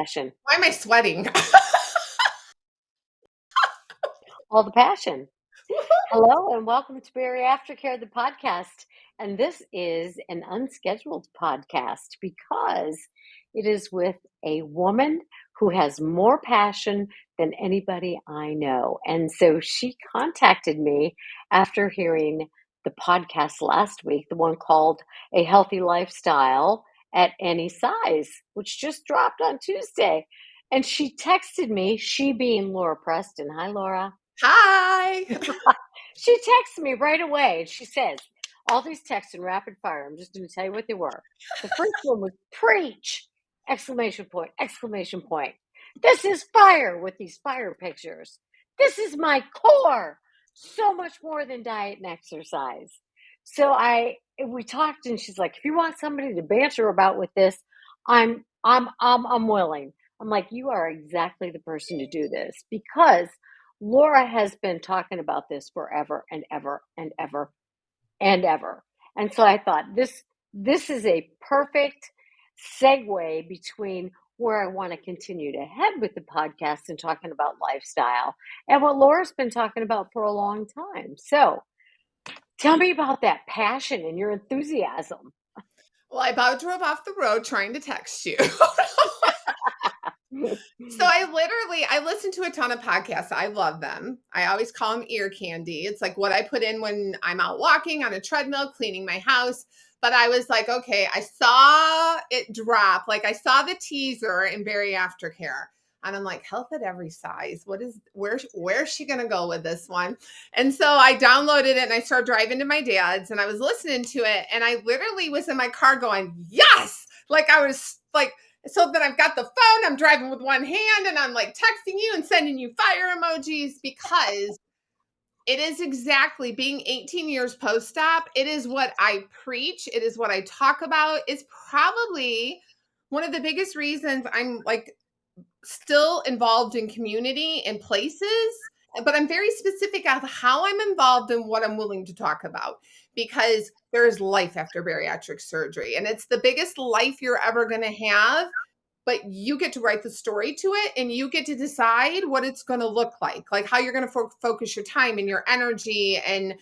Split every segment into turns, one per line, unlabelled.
Passion.
Why am I sweating?
All the passion. Hello and welcome to Bariatric Care, the podcast. And this is an unscheduled podcast because it is with a woman who has more passion than anybody I know. And so she contacted me after hearing the podcast last week, the one called A Healthy Lifestyle at Any Size, which just dropped on Tuesday. And she texted me, she being Laura Preston. Hi, Laura.
Hi.
She texted me right away and she says, all these texts in rapid fire, I'm just going to tell you what they were. The first one was preach! Exclamation point, exclamation point. This is fire with these fire pictures. This is my core. So much more than diet and exercise. So we talked and she's like, if you want somebody to banter about with this, I'm willing. I'm like, you are exactly the person to do this because Laura has been talking about this forever and ever and ever and ever. And so I thought this is a perfect segue between where I want to continue to head with the podcast and talking about lifestyle and what Laura's been talking about for a long time. So tell me about that passion and your enthusiasm.
Well, I about drove off the road trying to text you. So I listen to a ton of podcasts. I love them. I always call them ear candy. It's like what I put in when I'm out walking on a treadmill, cleaning my house. But I was like, okay, I saw it drop. Like I saw the teaser in Bariatric Care. And I'm like, health at every size. Where's she gonna go with this one? And so I downloaded it and I started driving to my dad's and I was listening to it. And I literally was in my car going, yes. Like I was like, so then I've got the phone, I'm driving with one hand and I'm like texting you and sending you fire emojis because it is exactly being 18 years post-op. It is what I preach. It is what I talk about. It's probably one of the biggest reasons I'm like still involved in community and places, but I'm very specific of how I'm involved and what I'm willing to talk about because there is life after bariatric surgery and it's the biggest life you're ever going to have, but you get to write the story to it and you get to decide what it's going to look like how you're going to focus your time and your energy. And,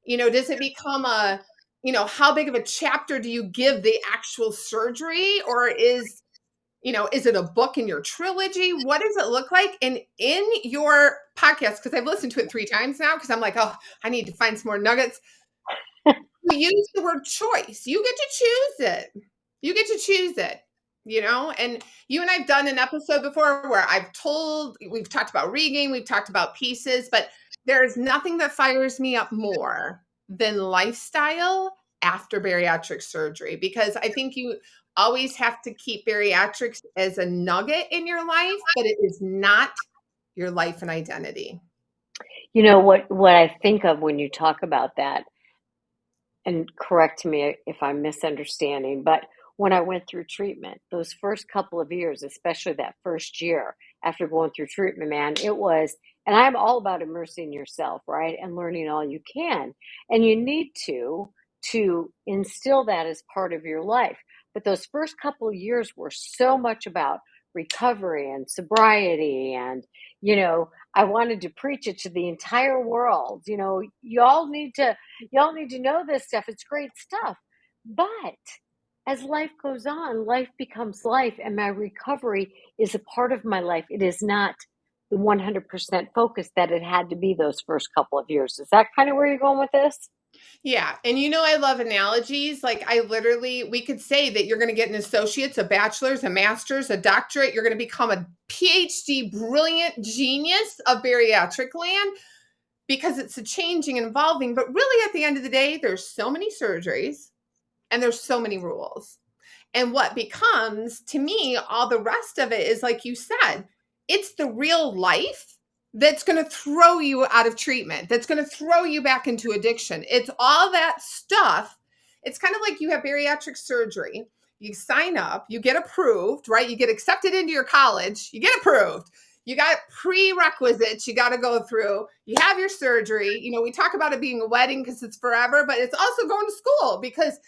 does it become how big of a chapter do you give the actual surgery or is it a book in your trilogy? What does it look like? And in your podcast, because I've listened to it 3 times now, because I'm like, oh, I need to find some more nuggets. We use the word choice. You get to choose it. You get to choose it, and you and I've done an episode before where we've talked about regain, we've talked about pieces, but there's nothing that fires me up more than lifestyle after bariatric surgery, because I think you always have to keep bariatrics as a nugget in your life, but it is not your life and identity.
You know what I think of when you talk about that, and correct me if I'm misunderstanding, but when I went through treatment, those first couple of years, especially that first year after going through treatment, man, it was, and I'm all about immersing yourself, right? And learning all you can. And you need to instill that as part of your life. But those first couple of years were so much about recovery and sobriety and, I wanted to preach it to the entire world. Y'all need to know this stuff. It's great stuff. But as life goes on, life becomes life, and my recovery is a part of my life. It is not the 100% focus that it had to be those first couple of years. Is that kind of where you're going with this?
Yeah. And I love analogies. Like we could say that you're going to get an associate's, a bachelor's, a master's, a doctorate. You're going to become a PhD, brilliant genius of bariatric land because it's a changing and evolving. But really at the end of the day, there's so many surgeries and there's so many rules. And what becomes, to me, all the rest of it is, like you said, it's the real life that's going to throw you out of treatment, that's going to throw you back into addiction. It's all that stuff. It's kind of like you have bariatric surgery. You sign up, you get approved, right? You get accepted into your college, you get approved. You got prerequisites you got to go through. You have your surgery. We talk about it being a wedding because it's forever, but it's also going to school because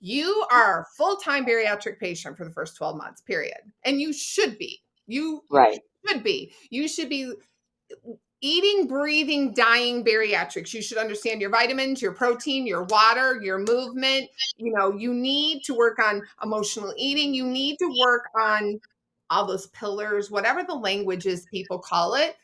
you are a full-time bariatric patient for the first 12 months, period. And you should be. You
Right.
should be. You should be eating, breathing, dying bariatrics. You should understand your vitamins, your protein, your water, your movement. You need to work on emotional eating. You need to work on all those pillars, whatever the language is people call it.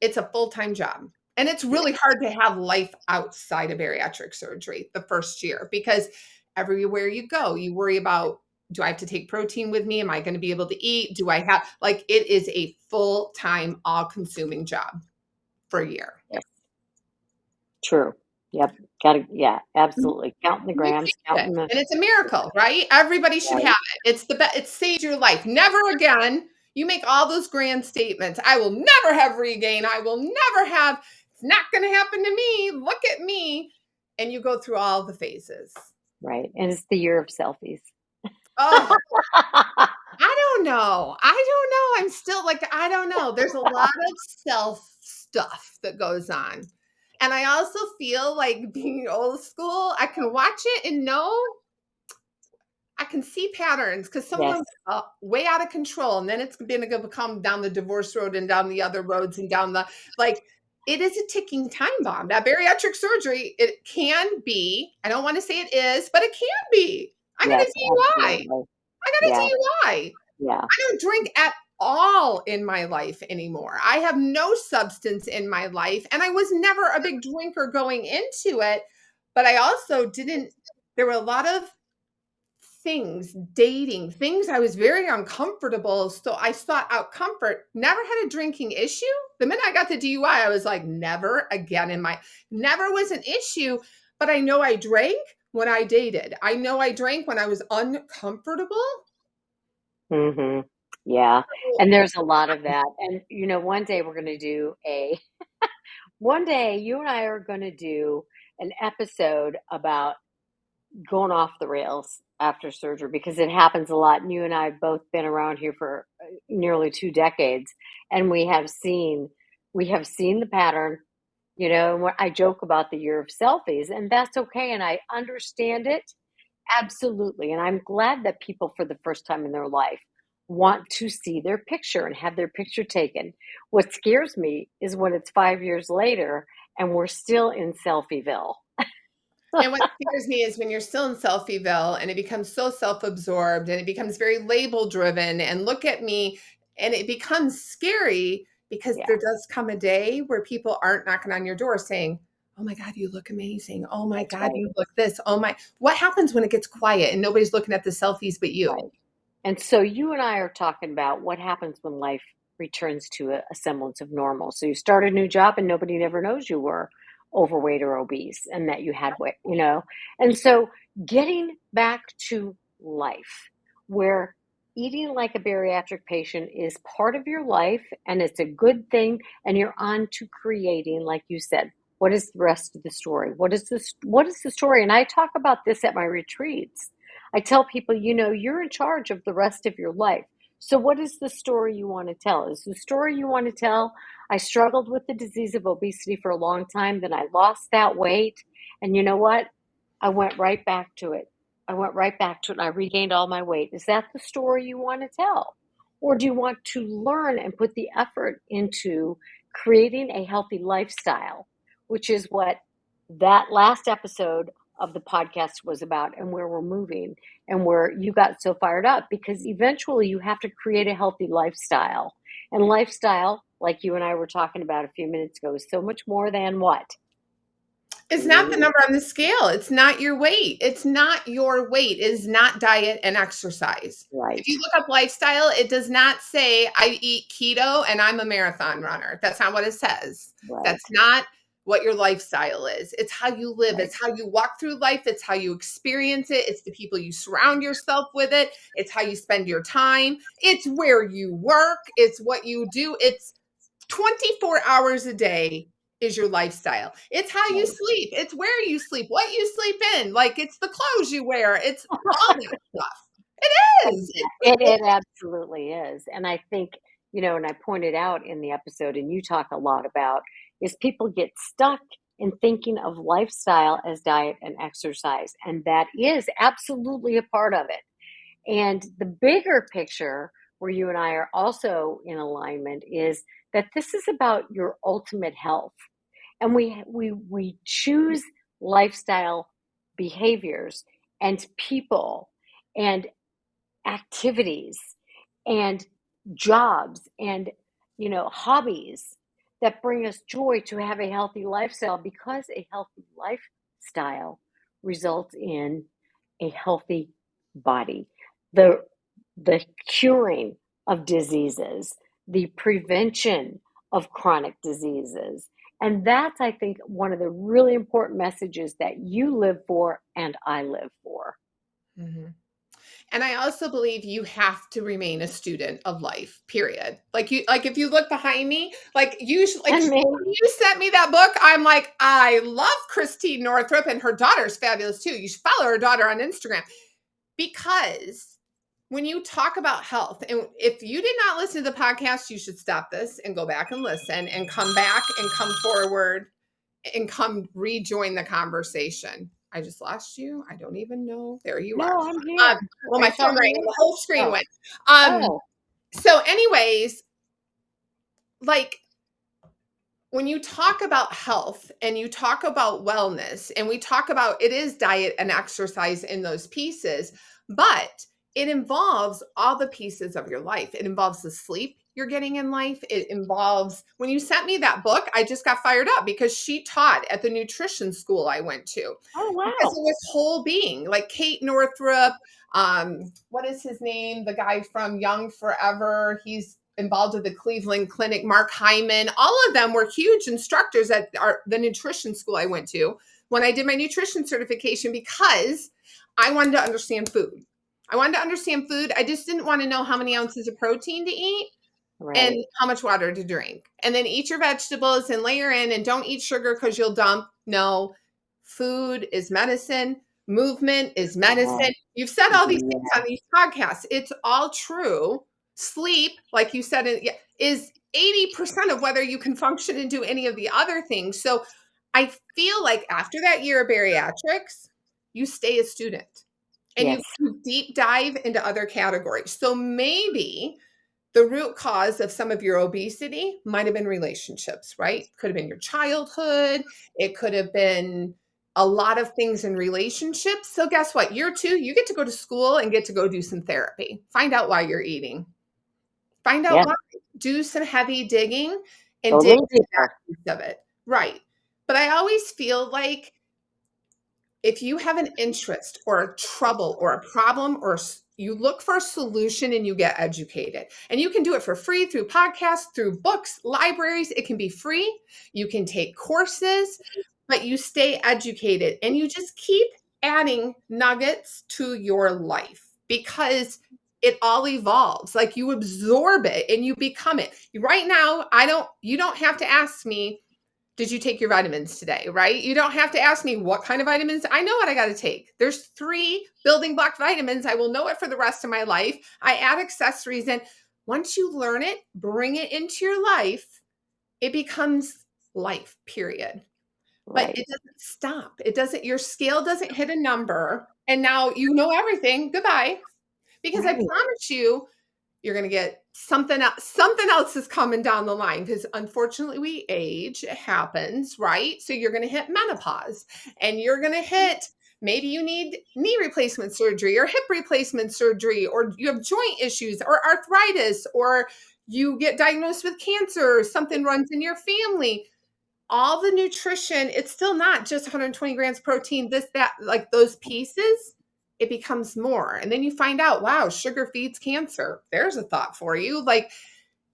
It's a full-time job. And it's really hard to have life outside of bariatric surgery the first year, because everywhere you go, you worry about, do I have to take protein with me? Am I going to be able to eat? Do I have, like, it is a full-time, all-consuming job for a year.
Yes. True. Yep. Yeah, absolutely. Counting the
You
grams,
fix it,
counting the,
and it's a miracle, right? Everybody should
right,
have it. It's the best. It saved your life. Never again. You make all those grand statements. I will never have regain. I will never have. It's not going to happen to me. Look at me. And you go through all the phases.
right. And it's the year of selfies.
Oh, I don't know. I'm still like, I don't know. There's a lot of self stuff that goes on. And I also feel like, being old school, I can watch it and know I can see patterns, because
Yes,
someone's way out of control, and then it's going to become down the divorce road and down the other roads and down the, like, it is a ticking time bomb. That bariatric surgery, it can be, I don't want to say it is, but it can be. I got a
yes,
DUI.
absolutely.
I got a
Yeah,
DUI.
yeah,
I don't drink at all in my life anymore. I have no substance in my life, and I was never a big drinker going into it, but I also didn't, there were a lot of things, dating, things I was very uncomfortable. So I sought out comfort, never had a drinking issue. The minute I got the DUI, I was like, never again never was an issue. But I know I drank when I dated. I know I drank when I was uncomfortable.
hmm yeah. And there's a lot of that. And one day we're going to do one day you and I are going to do an episode about going off the rails after surgery, because it happens a lot. And you and I have both been around here for nearly 2 decades, and we have seen the pattern. And I joke about the year of selfies, and that's okay. And I understand it absolutely. And I'm glad that people, for the first time in their life, want to see their picture and have their picture taken. What scares me is when it's 5 years later and we're still in Selfieville.
And what scares me is when you're still in selfieville and it becomes so self-absorbed and it becomes very label driven and look at me, and it becomes scary, because
Yeah,
there does come a day where people aren't knocking on your door saying, "Oh my God, you look amazing. Oh my
that's
God,
right.
you look this. Oh my." What happens when it gets quiet and nobody's looking at the selfies but
Right.
you?
And so you and I are talking about what happens when life returns to a semblance of normal. So you start a new job and nobody ever knows you were overweight or obese and that you had weight. And so getting back to life, where eating like a bariatric patient is part of your life and it's a good thing, and you're on to creating, like you said, what is the rest of the story? What is the story? And I talk about this at my retreats. I tell people, you're in charge of the rest of your life. So, what is the story you want to tell? Is the story you want to tell, I struggled with the disease of obesity for a long time, then I lost that weight. And you know what? I went right back to it. I went right back to it and I regained all my weight. Is that the story you want to tell? Or do you want to learn and put the effort into creating a healthy lifestyle, which is what that last episode of the podcast was about, and where we're moving, and where you got so fired up, because eventually you have to create a healthy lifestyle. And lifestyle, like you and I were talking about a few minutes ago, is so much more than what?
It's not the
Food.
number on the scale. It's not your weight. It's not your weight. It is not diet and exercise. If
Right,
you look up lifestyle, it does not say I eat keto and I'm a marathon runner. That's not what it says.
right,
That's not what your lifestyle is. It's how you live.
right,
It's how you walk through life. It's how you experience it. It's the people you surround yourself with it. It's how you spend your time. It's where you work. It's what you do. It's 24 hours a day is your lifestyle. It's how you
right.
sleep. It's where you sleep, what you sleep in. Like, it's the clothes you wear. It's all that stuff. It is.
It absolutely is. And I think, and I pointed out in the episode, and you talk a lot about, is people get stuck in thinking of lifestyle as diet and exercise. And that is absolutely a part of it. And the bigger picture, where you and I are also in alignment is that this is about your ultimate health. And we choose lifestyle behaviors and people and activities and jobs and hobbies that bring us joy to have a healthy lifestyle, because a healthy lifestyle results in a healthy body. The the curing of diseases, the prevention of chronic diseases. And that's, I think, one of the really important messages that you live for and I live for.
Mhm. And I also believe you have to remain a student of life, period. Like if you look behind me, like you should, like
And me.
when you sent me that book, I'm like, I love Christine Northrup, and her daughter's fabulous too. You should follow her daughter on Instagram, because when you talk about health, and if you did not listen to the podcast, you should stop this and go back and listen and come back and come forward and come rejoin the conversation. I just lost you. I don't even know. There you are.
No, I'm
Um,
here.
well,
Are
my
you
phone
talking to
rang and
me?
the whole screen
Oh.
went.
Oh.
So, anyways, like when you talk about health and you talk about wellness, and we talk about, it is diet and exercise in those pieces, but it involves all the pieces of your life. It involves the sleep you're getting in life. It involves, when you sent me that book, I just got fired up because she taught at the nutrition school I went to,
Oh,
because
wow.
it was whole being, like Kate Northrup. What is his name? The guy from Young Forever. He's involved with the Cleveland Clinic. Mark Hyman. All of them were huge instructors at the nutrition school I went to when I did my nutrition certification, because I wanted to understand food. I wanted to understand food. I just didn't want to know how many ounces of protein to eat and
Right.
how much water to drink. And then eat your vegetables and layer in, and don't eat sugar because you'll dump. No, food is medicine. Movement is medicine. You've said all these things
Yeah.
on these podcasts. It's all true. Sleep, like you said, is 80% of whether you can function and do any of the other things. So I feel like after that year of bariatrics, you stay a student and
Yes.
you deep dive into other categories. So maybe the root cause of some of your obesity might have been relationships, right? Could have been your childhood. It could have been a lot of things in relationships. So guess what? Year two, you get to go to school and get to go do some therapy. Find out why you're eating. Find out
Yeah.
why. Do some heavy digging and
Go a
dig
little
into that
deeper.
piece of it. Right. But I always feel like if you have an interest or a trouble or a problem, or you look for a solution and you get educated, and you can do it for free through podcasts, through books, libraries. It can be free. You can take courses, but you stay educated and you just keep adding nuggets to your life, because it all evolves. Like you absorb it and you become it. Right now, you don't have to ask me, did you take your vitamins today? Right? You don't have to ask me what kind of vitamins. I know what I got to take. There's 3 building block vitamins. I will know it for the rest of my life. I add accessories in. Once you learn it, bring it into your life, it becomes life, period. But
Right.
it doesn't stop. It doesn't, your scale doesn't hit a number and now you know everything. Goodbye. Because I
Right.
promise you, you're going to get something else. Something else is coming down the line, because unfortunately we age. It happens, right? So you're going to hit menopause, and you're going to hit, maybe you need knee replacement surgery or hip replacement surgery, or you have joint issues or arthritis, or you get diagnosed with cancer, or something runs in your family. All the nutrition, it's still not just 120 grams protein, this, that, like those pieces, it becomes more. And then you find out, wow, sugar feeds cancer. There's a thought for you. Like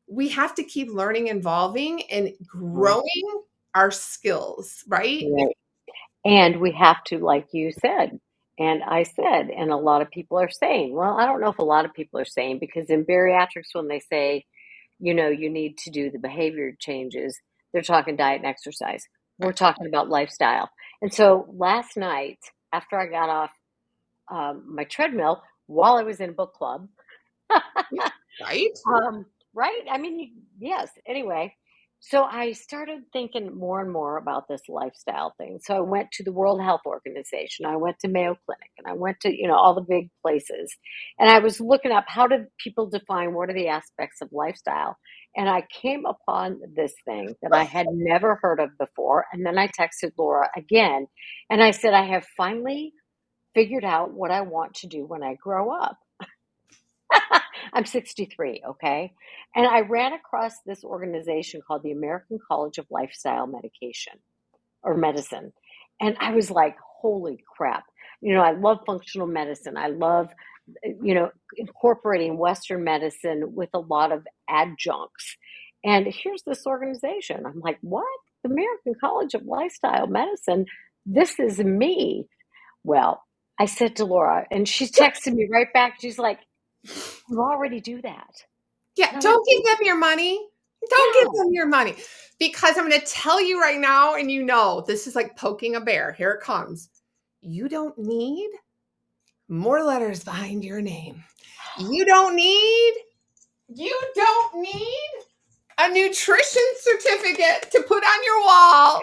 we have to keep learning, evolving, and
Mhm.
growing our skills, right?
Right. And we have to, like you said, and I said, and a lot of people are saying, well, I don't know if a lot of people are saying, because in bariatrics, when they say, you need to do the behavior changes, they're talking diet and exercise. We're
Right.
talking about lifestyle. And so last night, after I got off my treadmill while I was in book club,
Right.
right? I mean, yes. Anyway, So I started thinking more and more about this lifestyle thing. So I went to the World Health Organization. I went to Mayo Clinic and I went to, all the big places. And I was looking up how do people define what are the aspects of lifestyle? And I came upon this thing that I had never heard of before. And then I texted Laura again and I said, I have finally figured out what I want to do when I grow up. I'm 63, okay? And I ran across this organization called the American College of Lifestyle Medication or Medicine. And I was like, holy crap. I love functional medicine. I love, incorporating Western medicine with a lot of adjuncts. And here's this organization. I'm like, what? The American College of Lifestyle Medicine? This is me. Well, I said to Laura, and she's texting me right back. She's like, you already do that.
Yeah,
And I'm like,
don't give them your money. Don't give
yeah,
them your money. Because I'm going to tell you right now, and this is like poking a bear. Here it comes. You don't need more letters behind your name. You don't need a nutrition certificate to put on your wall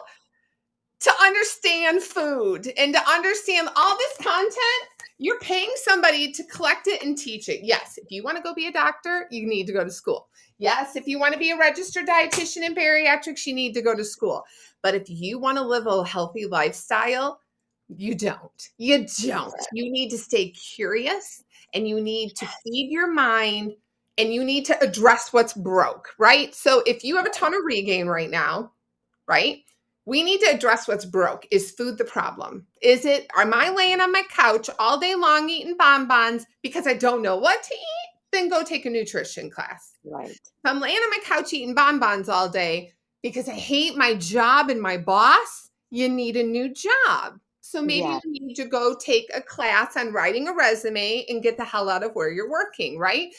to understand food and to understand all this content. You're paying somebody to collect it and teach it. Yes, if you want to go be a doctor, you need to go to school. Yes, if you want to be a registered dietitian in bariatrics, you need to go to school. But if you want to live a healthy lifestyle, you don't. You don't. You need to stay curious and you need to feed your mind and you need to address what's broke, right? So if you have a ton of regain right now, right? We need to address what's broke. Is food the problem? Am I laying on my couch all day long eating bonbons because I don't know what to eat? Then go take a nutrition class.
right.
If I'm laying on my couch eating bonbons all day because I hate my job and my boss, you need a new job. So maybe
Yeah,
you need to go take a class on writing a resume and get the hell out of where you're working, right?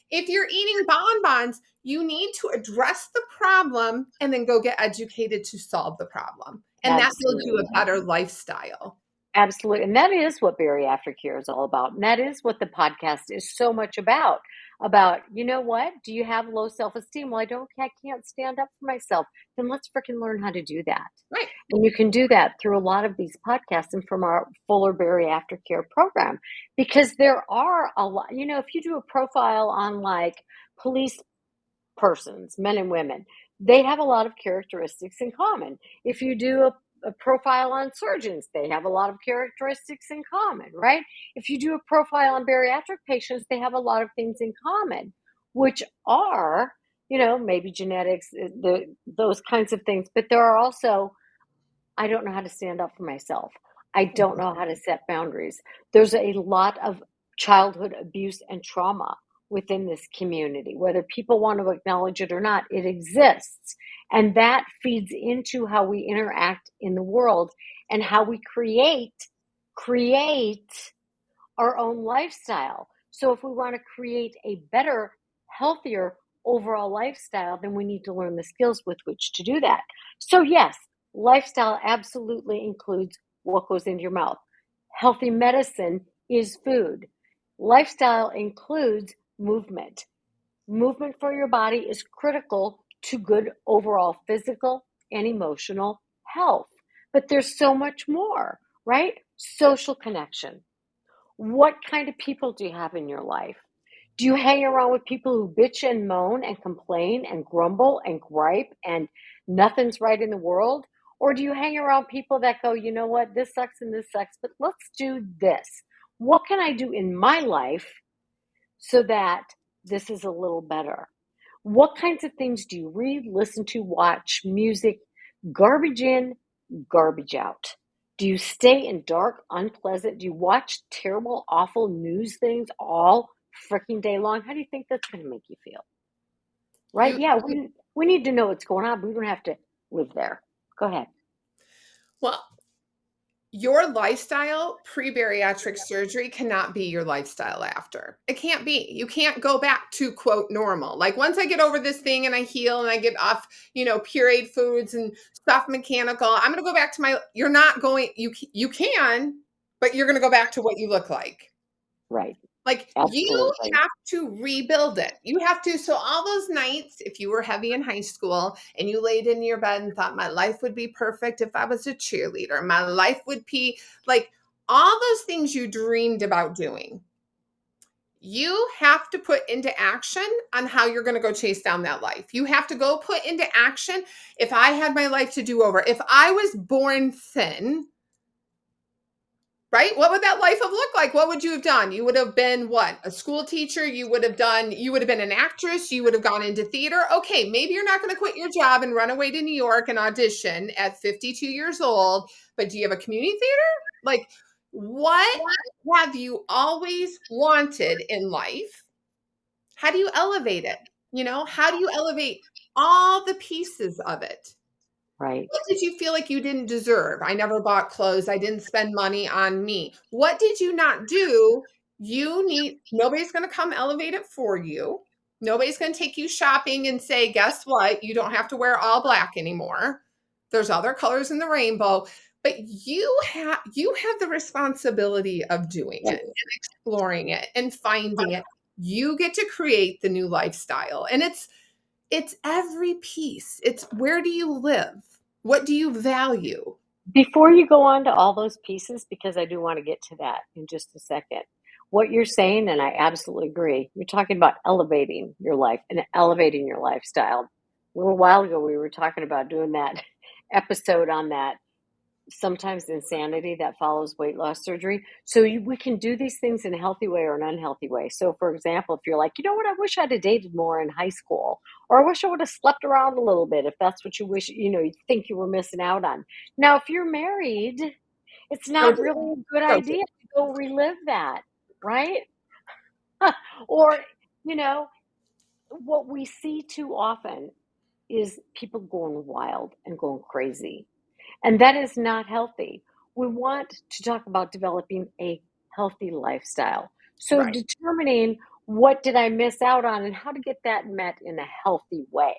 If you're eating bonbons, you need to address the problem and then go get educated to solve the problem. And that builds you a
absolutely.
better lifestyle.
Absolutely. And that is what bariatric care is all about. And that is what the podcast is so much about. About, you know what? Do you have low self-esteem? Well, I can't stand up for myself. Then let's freaking learn how to do that.
Right.
And you can do that through a lot of these podcasts and from our Fuller Bariatric Care program. Because there are a lot, if you do a profile on like police persons, men and women, they have a lot of characteristics in common. If you do a profile on surgeons, they have a lot of characteristics in common, right? If you do a profile on bariatric patients, they have a lot of things in common, which are, maybe genetics, those kinds of things. But there are also, I don't know how to stand up for myself. I don't know how to set boundaries. There's a lot of childhood abuse and trauma within this community. Whether people want to acknowledge it or not, it exists. And that feeds into how we interact in the world and how we create our own lifestyle. So if we want to create a better, healthier overall lifestyle, then we need to learn the skills with which to do that. So yes, lifestyle absolutely includes what goes into your mouth. Healthy medicine is food. Lifestyle includes movement. Movement for your body is critical to good overall physical and emotional health. But there's so much more, right? Social connection. What kind of people do you have in your life? Do you hang around with people who bitch and moan and complain and grumble and gripe and nothing's right in the world? Or do you hang around people that go, you know what, this sucks and this sucks, but let's do this. What can I do in my life so that this is a little better? What kinds of things do you read, listen to, watch, music, garbage in, garbage out? Do you stay in dark, unpleasant? Do you watch terrible, awful news things all freaking day long? How do you think that's going to make you feel? Right?
You
Yeah, we need to know what's going on. But we don't have to live there. Go ahead.
well, your lifestyle pre-bariatric surgery cannot be your lifestyle after. It can't be. You can't go back to quote normal. Like once I get over this thing and I heal and I get off, pureed foods and stuff mechanical, I'm going to go back to you're not going, you can, but you're going to go back to what you look like.
Right.
Like you
Absolutely.
have to rebuild it. You have to. So all those nights, if you were heavy in high school and you laid in your bed and thought my life would be perfect if I was a cheerleader, my life would be like all those things you dreamed about doing. You have to put into action on how you're going to go chase down that life. You have to go put into action. If I had my life to do over, if I was born thin, right? What would that life have looked like? What would you have done? You would have been what? A school teacher? You would have been an actress. You would have gone into theater. Okay, maybe you're not going to quit your job and run away to New York and audition at 52 years old, but do you have a community theater? Like, what have you always wanted in life? How do you elevate it? How do you elevate all the pieces of it?
Right.
What did you feel like you didn't deserve? I never bought clothes. I didn't spend money on me. What did you not do? Nobody's going to come elevate it for you. Nobody's going to take you shopping and say, guess what? You don't have to wear all black anymore. There's other colors in the rainbow, but you have the responsibility of doing
Yes.
it and exploring it and finding it. You get to create the new lifestyle. And it's every piece. It's where do you live? What do you value?
Before you go on to all those pieces, because I do want to get to that in just a second, what you're saying, and I absolutely agree, you're talking about elevating your life and elevating your lifestyle. A little while ago, we were talking about doing that episode on that sometimes insanity that follows weight loss surgery. So we can do these things in a healthy way or an unhealthy way. So, for example, if you're like, you know what, I wish I'd have dated more in high school, or I wish I would have slept around a little bit, if that's what you wish, you think you were missing out on. Now, if you're married, it's
Don't
not
do it.
really a good
Don't do
idea to go relive that, right? Or, you know, what we see too often is people going wild and going crazy. And that is not healthy. We want to talk about developing a healthy lifestyle.
it.
So
Right.
determining what did I miss out on and how to get that met in a healthy way.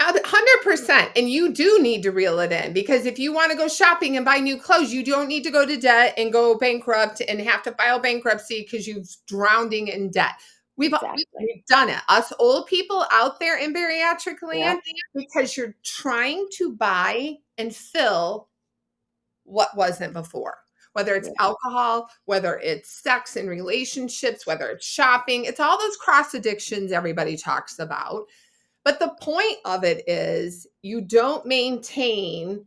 100%. And you do need to reel it in because if you want to go shopping and buy new clothes, you don't need to go to debt and go bankrupt and have to file bankruptcy because you've drowning in debt.
Exactly.
We've done it. Us old people out there in bariatric
Yep.
land because you're trying to buy and fill what wasn't before. Whether it's
Yeah.
alcohol, whether it's sex and relationships, whether it's shopping, it's all those cross addictions everybody talks about. But the point of it is you don't maintain,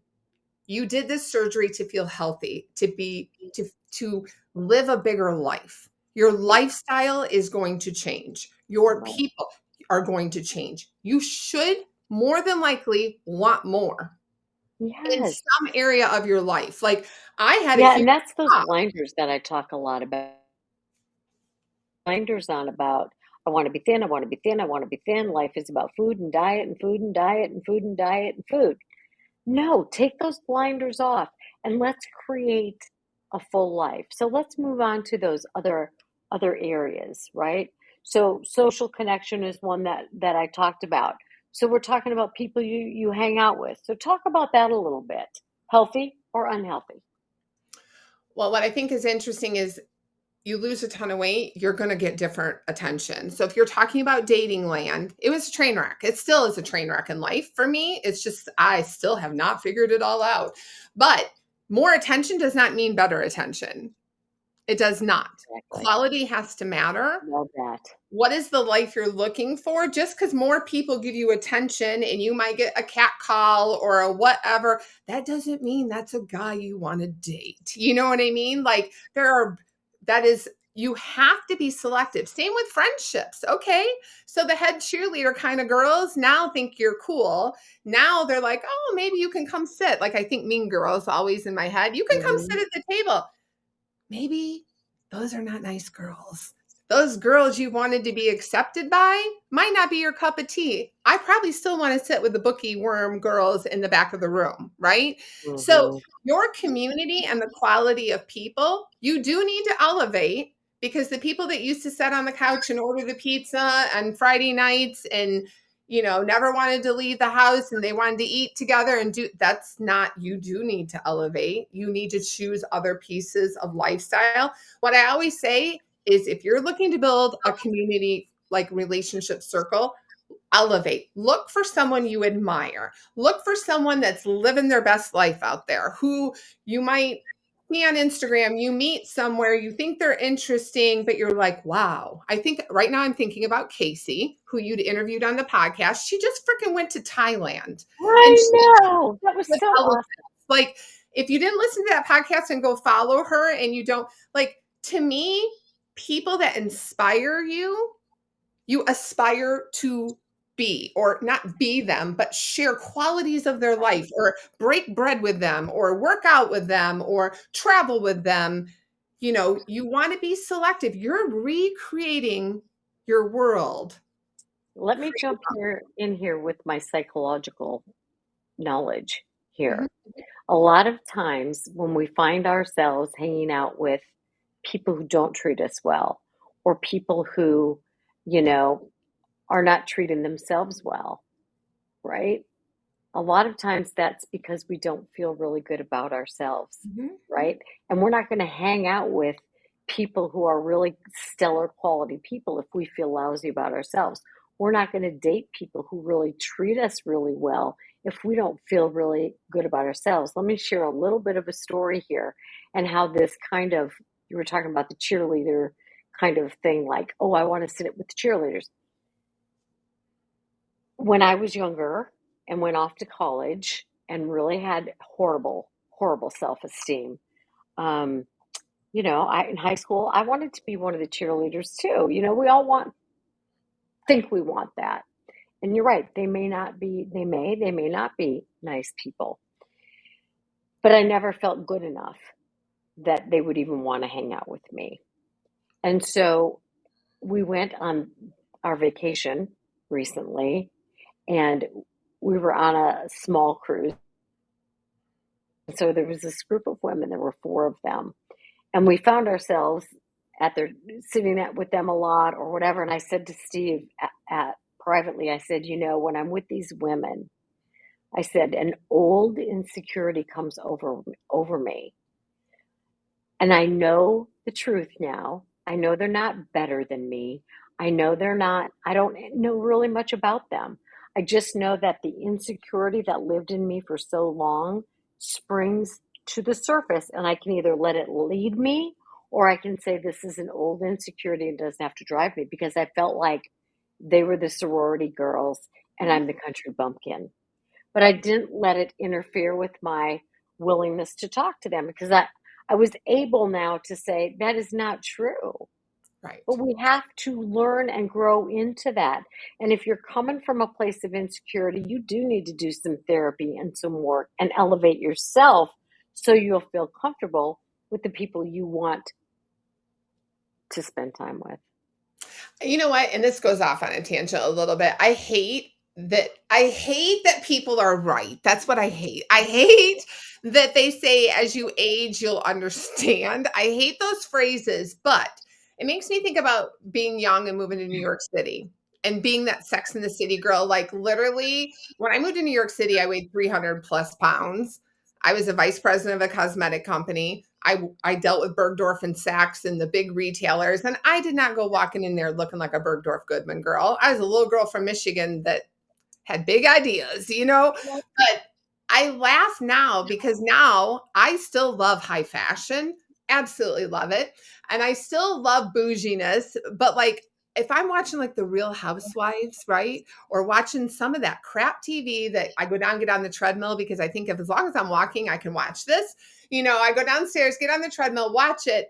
you did this surgery to feel healthy, to live a bigger life. Your lifestyle is going to change. Your
Right.
people are going to change. You should more than likely want more in
Yes.
some area of your life. Like I had a
Yeah.
huge
And that's those
pop.
blinders that I talk a lot about. Blinders on about, I want to be thin. I want to be thin. I want to be thin. Life is about food and diet and food and diet and food and diet and food. No, take those blinders off and let's create a full life. So let's move on to those other areas, right? So social connection is one that I talked about. So we're talking about people you hang out with. So talk about that a little bit. Healthy or unhealthy?
Well, what I think is interesting is you lose a ton of weight, you're going to get different attention. So if you're talking about dating land, it was a train wreck. It still is a train wreck in life for me. It's just I still have not figured it all out. But more attention does not mean better attention. It does not.
Exactly.
Quality has to matter.
Love that.
What is the life you're looking for? Just because more people give you attention and you might get a cat call or a whatever, that doesn't mean that's a guy you want to date. You know what I mean? Like you have to be selective. Same with friendships. Okay. So the head cheerleader kind of girls now think you're cool. Now they're like, oh, maybe you can come sit. Like I think Mean Girls always in my head. You can come
Hmm.
sit at the table. Maybe those are not nice girls. Those girls you wanted to be accepted by might not be your cup of tea. I probably still want to sit with the bookie worm girls in the back of the room, right? So,
Hmm.
your community and the quality of people, you do need to elevate because the people that used to sit on the couch and order the pizza on Friday nights and never wanted to leave the house and they wanted to eat together and that's not, you do need to elevate. You need to choose other pieces of lifestyle. What I always say is if you're looking to build a community like relationship circle, elevate. Look for someone you admire. Look for someone that's living their best life out there who you might see on Instagram, you meet somewhere, you think they're interesting, but you're like, wow. I think right now I'm thinking about Casey, who you'd interviewed on the podcast. She just freaking went to Thailand and
I
she
know. That was
with
so
elephants.
awesome.
Like, if you didn't listen to that podcast and go follow her and you don't, like, to me, people that inspire you, you aspire to be, or not be them, but share qualities of their life, or break bread with them, or work out with them, or travel with them. You know, you want to be selective. You're recreating your world.
Let me jump here with my psychological knowledge
Mhm.
here. A lot of times when we find ourselves hanging out with people who don't treat us well, or people who, you know, are not treating themselves well, right? A lot of times that's because we don't feel really good about ourselves,
Mhm.
right? And we're not going to hang out with people who are really stellar quality people if we feel lousy about ourselves. We're not going to date people who really treat us really well if we don't feel really good about ourselves. Let me share a little bit of a story here and how this kind of, you were talking about the cheerleader kind of thing, like, oh, I want to sit with the cheerleaders. When I was younger and went off to college and really had horrible, horrible self-esteem, um, in high school, I wanted to be one of the cheerleaders too. We all think we want that. And you're right, they may not be, they may not be nice people, but I never felt good enough that they would even want to hang out with me. And so we went on our vacation recently and we were on a small cruise. So there was this group of women, there were four of them, and we found ourselves at their sitting at with them a lot or whatever. And I said to Steve privately, I said, when I'm with these women, I said, an old insecurity comes over me. And I know the truth now. I know they're not better than me. I know I don't know really much about them. I just know that the insecurity that lived in me for so long springs to the surface, and I can either let it lead me or I can say this is an old insecurity and doesn't have to drive me because I felt like they were the sorority girls and
Mhm.
I'm the country bumpkin. But I didn't let it interfere with my willingness to talk to them because I was able now to say that is not true. But
Right.
we have to learn and grow into that. And if you're coming from a place of insecurity, you do need to do some therapy and some work and elevate yourself so you'll feel comfortable with the people you want to spend time with.
You know what? And this goes off on a tangent a little bit. I hate that people are right. That's what I hate. I hate that they say as you age you'll understand. I hate those phrases, but it makes me think about being young and moving to New York City and being that Sex in the City girl. Like, literally, when I moved to New York City, I weighed 300 plus pounds. I was a vice president of a cosmetic company. I dealt with Bergdorf and Saks and the big retailers, and I did not go walking in there looking like a Bergdorf Goodman girl. I was a little girl from Michigan that had big ideas, you know? But I laugh now because now I still love high fashion, absolutely love it. And I still love bouginess, but like, if I'm watching like the Real Housewives, right? Or watching some of that crap TV that I go down, get on the treadmill because I think if as long as I'm walking, I can watch this. I go downstairs, get on the treadmill, watch it.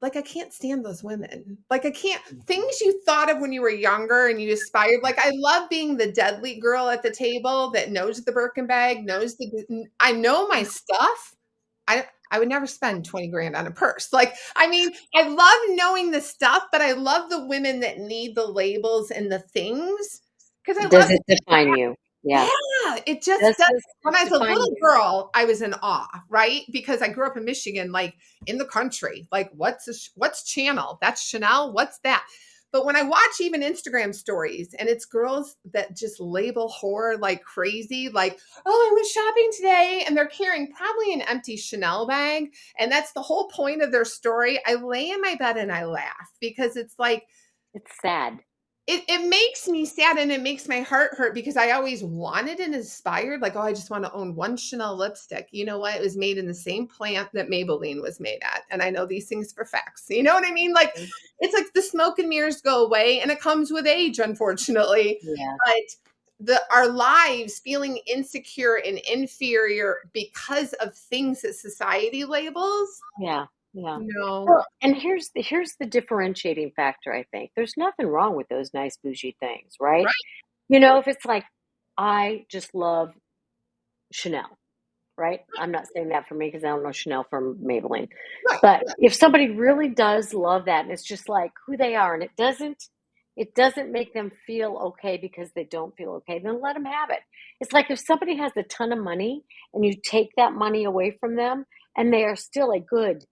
Like, I can't stand those women. Like, I can't, things you thought of when you were younger and you aspired. Like, I love being the deadly girl at the table that knows the Birkin bag, I know my stuff. I would never spend 20 grand on a purse. Like, I mean, I love knowing the stuff, but I love the women that need the labels and the things because I love,
Does it define you?
yeah,
Yes.
it just
Does
does. When
this
I was a
define
little
you?
girl, I was in awe, right? Because I grew up in Michigan, like in the country. Like, what's channel? That's Chanel. What's that? But when I watch even Instagram stories and it's girls that just label horror like crazy, like, oh, I went shopping today, and they're carrying probably an empty Chanel bag. And that's the whole point of their story. I lay in my bed and I laugh because it's like,
It's sad.
it makes me sad and it makes my heart hurt because I always wanted and aspired, like, oh, I just want to own one Chanel lipstick. You know what? It was made in the same plant that Maybelline was made at. And I know these things for facts. You know what I mean? Like, it's like the smoke and mirrors go away and it comes with age, unfortunately.
Yeah.
But our lives feeling insecure and inferior because of things that society labels.
Yeah. Yeah.
No.
Well, and here's the differentiating factor, I think. There's nothing wrong with those nice bougie things, right?
Right.
If it's like, I just love Chanel, right? I'm not saying that for me because I don't know Chanel from Maybelline.
Right.
But if somebody really does love that and it's just like who they are and it doesn't make them feel okay because they don't feel okay, then let them have it. It's like if somebody has a ton of money and you take that money away from them and they are still a good,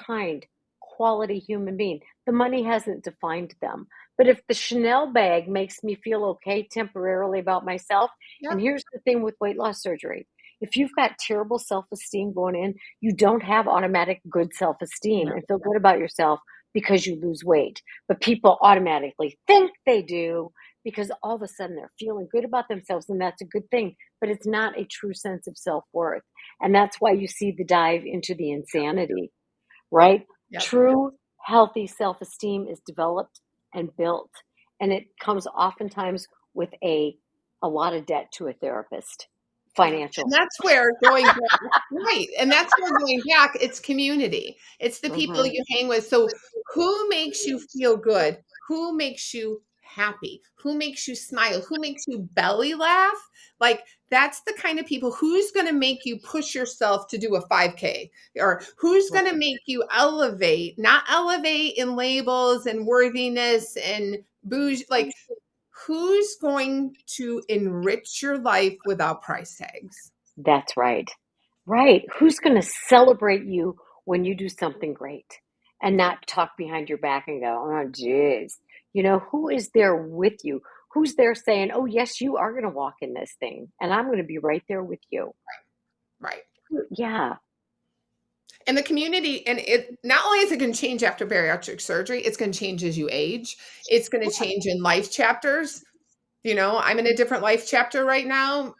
kind, quality human being, the money hasn't defined them. But if the Chanel bag makes me feel okay temporarily about myself,
Yeah.
and here's the thing with weight loss surgery, if you've got terrible self-esteem going in, you don't have automatic good self-esteem and feel good about yourself because you lose weight. But people automatically think they do because all of a sudden they're feeling good about themselves, and that's a good thing. But it's not a true sense of self-worth. And that's why you see the dive into the insanity, right?
Yep.
True, healthy self-esteem is developed and built, and it comes oftentimes with a lot of debt to a therapist,
Yeah.
financial.
And that's where going back, right. And that's where going back, it's community. It's the people
Mhm.
you hang with. So who makes you feel good? Who makes you happy? Who makes you smile? Who makes you belly laugh? Like that's the kind of people who's going to make you push yourself to do a 5K, or who's going to make you elevate, not elevate in labels and worthiness and bougie, like who's going to enrich your life without price tags?
That's right. Right. Who's going to celebrate you when you do something great and not talk behind your back and go, oh, geez. Who is there with you? Who's there saying, oh, yes, you are going to walk in this thing and I'm going to be right there with you?
Right.
Yeah.
And the community, and it not only is it going to change after bariatric surgery, it's going to change as you age. It's going to change in life chapters. I'm in a different life chapter right now.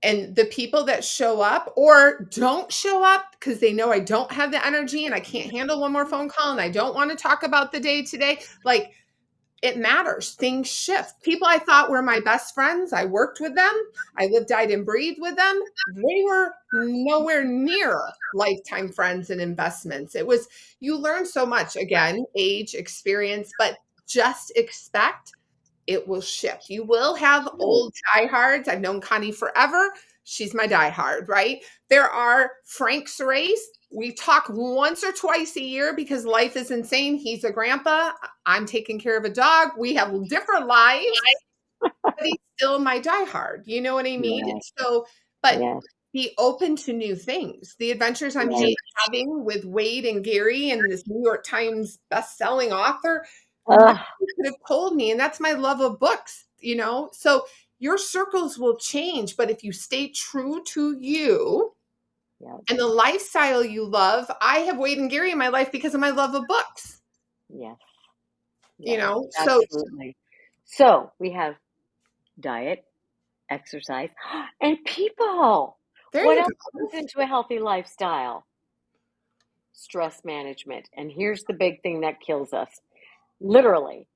And the people that show up or don't show up because they know I don't have the energy and I can't handle one more phone call and I don't want to talk about the day today, like it matters. Things shift. People I thought were my best friends, I worked with them, I lived, died, and breathed with them. They were nowhere near lifetime friends and investments. It was, you learn so much, again, age, experience, but just expect it will shift. You will have old diehards. I've known Connie forever. She's my diehard, right? There are Frank's race. We talk once or twice a year because life is insane. He's a grandpa. I'm taking care of a dog. We have different lives, but he's still my diehard. You know what I mean?
Yeah.
So, but
Yeah.
be open to new things. The adventures I'm
Right.
having with Wade and Gary and this New York Times best-selling author, nobody
Ugh.
could have told me. And that's my love of books. So your circles will change, but if you stay true to you
Yeah.
and the lifestyle you love, I have Wade and Gary in my life because of my love of books.
Yes.
you
Yes.
know, so
Absolutely. So we have diet, exercise, and people.
there
What
you
else
go.
goes into a healthy lifestyle? Stress management. And here's the big thing that kills us. Literally,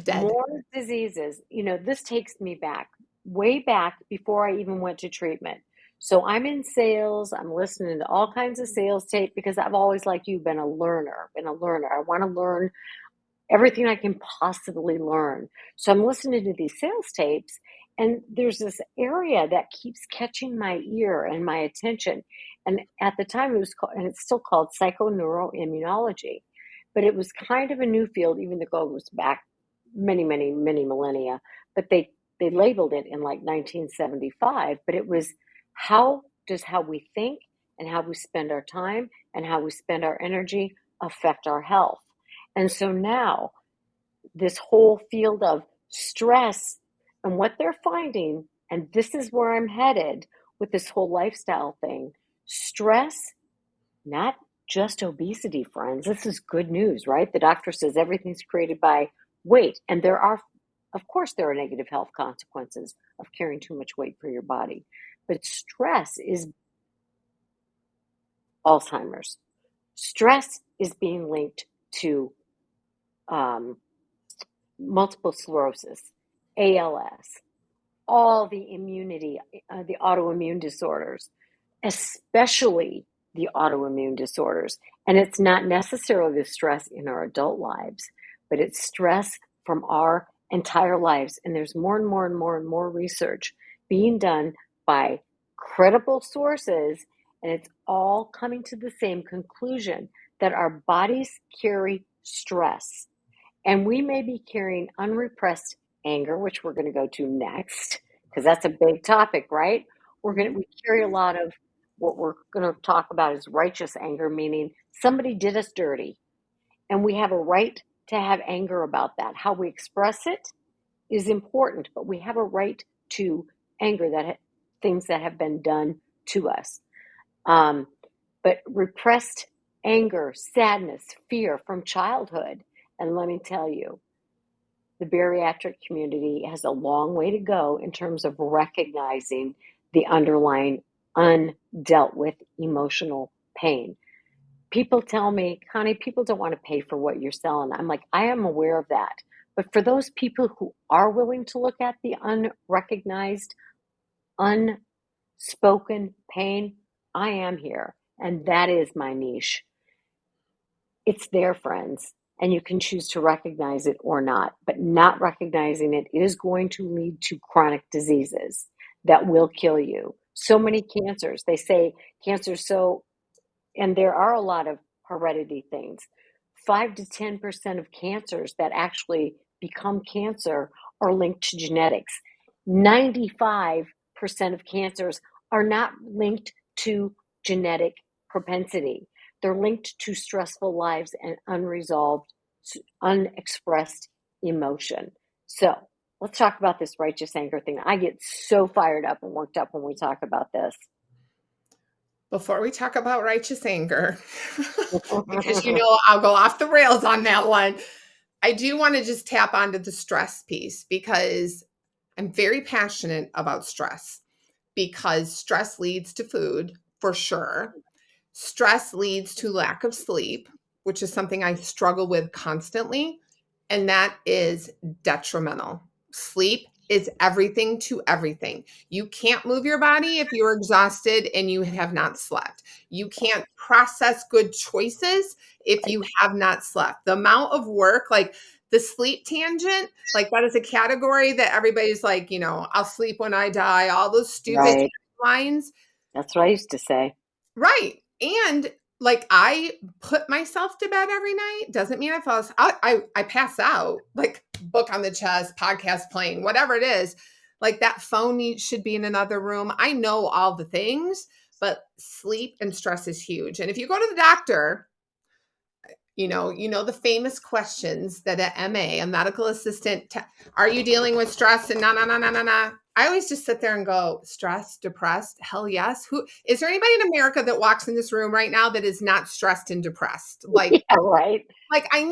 Dead.
more diseases. This takes me back, way back before I even went to treatment. So I'm in sales. I'm listening to all kinds of sales tape because I've always, like you, been a learner, I want to learn everything I can possibly learn. So I'm listening to these sales tapes, and there's this area that keeps catching my ear and my attention. And at the time, it was called, and it's still called psychoneuroimmunology, but it was kind of a new field, even though it was back many, many, many millennia. But they labeled it in like 1975. But it was how we think and how we spend our time and how we spend our energy affect our health. And so now this whole field of stress and what they're finding, and this is where I'm headed with this whole lifestyle thing. Stress, not just obesity, friends. This is good news, right? The doctor says everything's created by weight, and of course, there are negative health consequences of carrying too much weight for your body. But stress is Alzheimer's. Stress is being linked to um, multiple sclerosis, ALS, all the immunity, the autoimmune disorders, especially the autoimmune disorders. And it's not necessarily the stress in our adult lives, but it's stress from our entire lives. And there's more and more and more and more research being done by credible sources, and it's all coming to the same conclusion that our bodies carry stress. And we may be carrying unrepressed anger, which we're going to go to next, because that's a big topic, right? We carry a lot of what we're going to talk about is righteous anger, meaning somebody did us dirty, and we have a right to have anger about that. How we express it is important, but we have a right to anger that things that have been done to us. But repressed anger, sadness, fear from childhood. And let me tell you, the bariatric community has a long way to go in terms of recognizing the underlying undealt with emotional pain. People tell me, Connie, people don't want to pay for what you're selling. I'm like, I am aware of that. But for those people who are willing to look at the unrecognized, unspoken pain, I am here. And that is my niche. It's there, friends, and you can choose to recognize it or not. But not recognizing it is going to lead to chronic diseases that will kill you. So many cancers. They say cancer and there are a lot of heredity things. 5 to 10% of cancers that actually become cancer are linked to genetics. 95% of cancers are not linked to genetic propensity. They're linked to stressful lives and unresolved, unexpressed emotion. So let's talk about this righteous anger thing. I get so fired up and worked up when we talk about this.
Before we talk about righteous anger, because I'll go off the rails on that one, I do want to just tap onto the stress piece because I'm very passionate about stress because stress leads to food for sure. Stress leads to lack of sleep, which is something I struggle with constantly, and that is detrimental. Sleep is everything to everything. You can't move your body if you're exhausted and you have not slept. You can't process good choices if you have not slept. The amount of work, like the sleep tangent, like that is a category that everybody's like, I'll sleep when I die, all those stupid
Right.
lines.
That's what I used to say.
Right. And like I put myself to bed every night doesn't mean I fall asleep. I pass out, like book on the chest, podcast playing, whatever it is. Like that phone should be in another room. I know all the things, but sleep and stress is huge. And if you go to the doctor, the famous questions that a medical assistant, are you dealing with stress and na. I always just sit there and go, stressed, depressed, hell yes. Who is there anybody in America that walks in this room right now that is not stressed and depressed? Like,
yeah, right.
Like I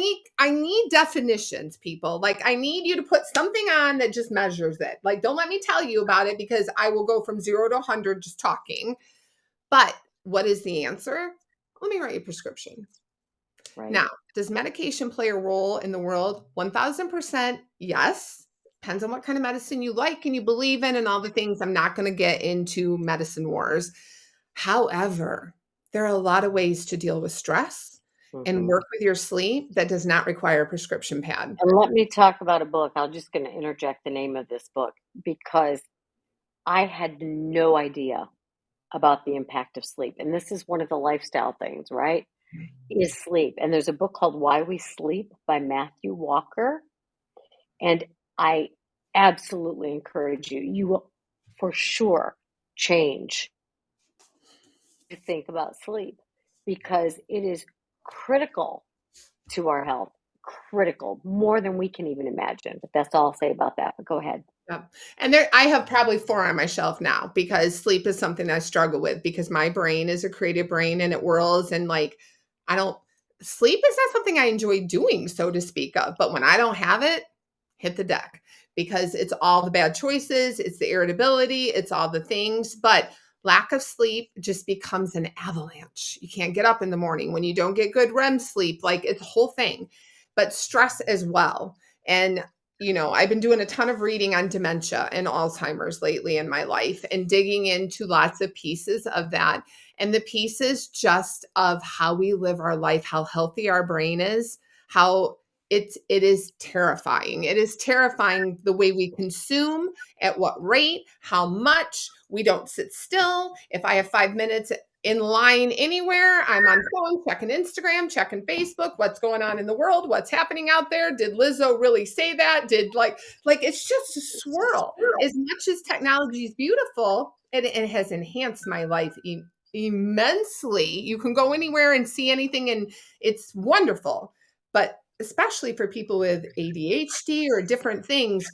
need definitions, people. Like I need you to put something on that just measures it. Like don't let me tell you about it because I will go from 0 to 100 just talking. But what is the answer? Let me write you a prescription.
Right.
Now, does medication play a role in the world? 1000% yes. Depends on what kind of medicine you like and you believe in and all the things. I'm not going to get into medicine wars. However, there are a lot of ways to deal with stress and work with your sleep that does not require a prescription pad.
And let me talk about a book. I'm just going to interject the name of this book because I had no idea about the impact of sleep. And this is one of the lifestyle things, right? Is sleep. And there's a book called Why We Sleep by Matthew Walker. And I absolutely encourage you. You will for sure change to think about sleep because it is critical to our health. critical, more than we can even imagine. But that's all I'll say about that. But go ahead.
Yeah. And there, I have probably 4 on my shelf now because sleep is something I struggle with because my brain is a creative brain and it whirls and like I don't sleep is not something I enjoy doing, so to speak of. But when I don't have it, hit the deck because it's all the bad choices, it's the irritability, it's all the things. But lack of sleep just becomes an avalanche. You can't get up in the morning when you don't get good REM sleep, like it's a whole thing. But stress as well. And I've been doing a ton of reading on dementia and Alzheimer's lately in my life and digging into lots of pieces of that. And the pieces just of how we live our life, how healthy our brain is, how it is terrifying. It is terrifying the way we consume, at what rate, how much. We don't sit still. If I have 5 minutes in line anywhere, I'm on phone, checking Instagram, checking Facebook, what's going on in the world, what's happening out there. Did Lizzo really say that? Did like it's just a swirl. As much as technology is beautiful, it has enhanced my life immensely. You can go anywhere and see anything and it's wonderful. But especially for people with ADHD or different things,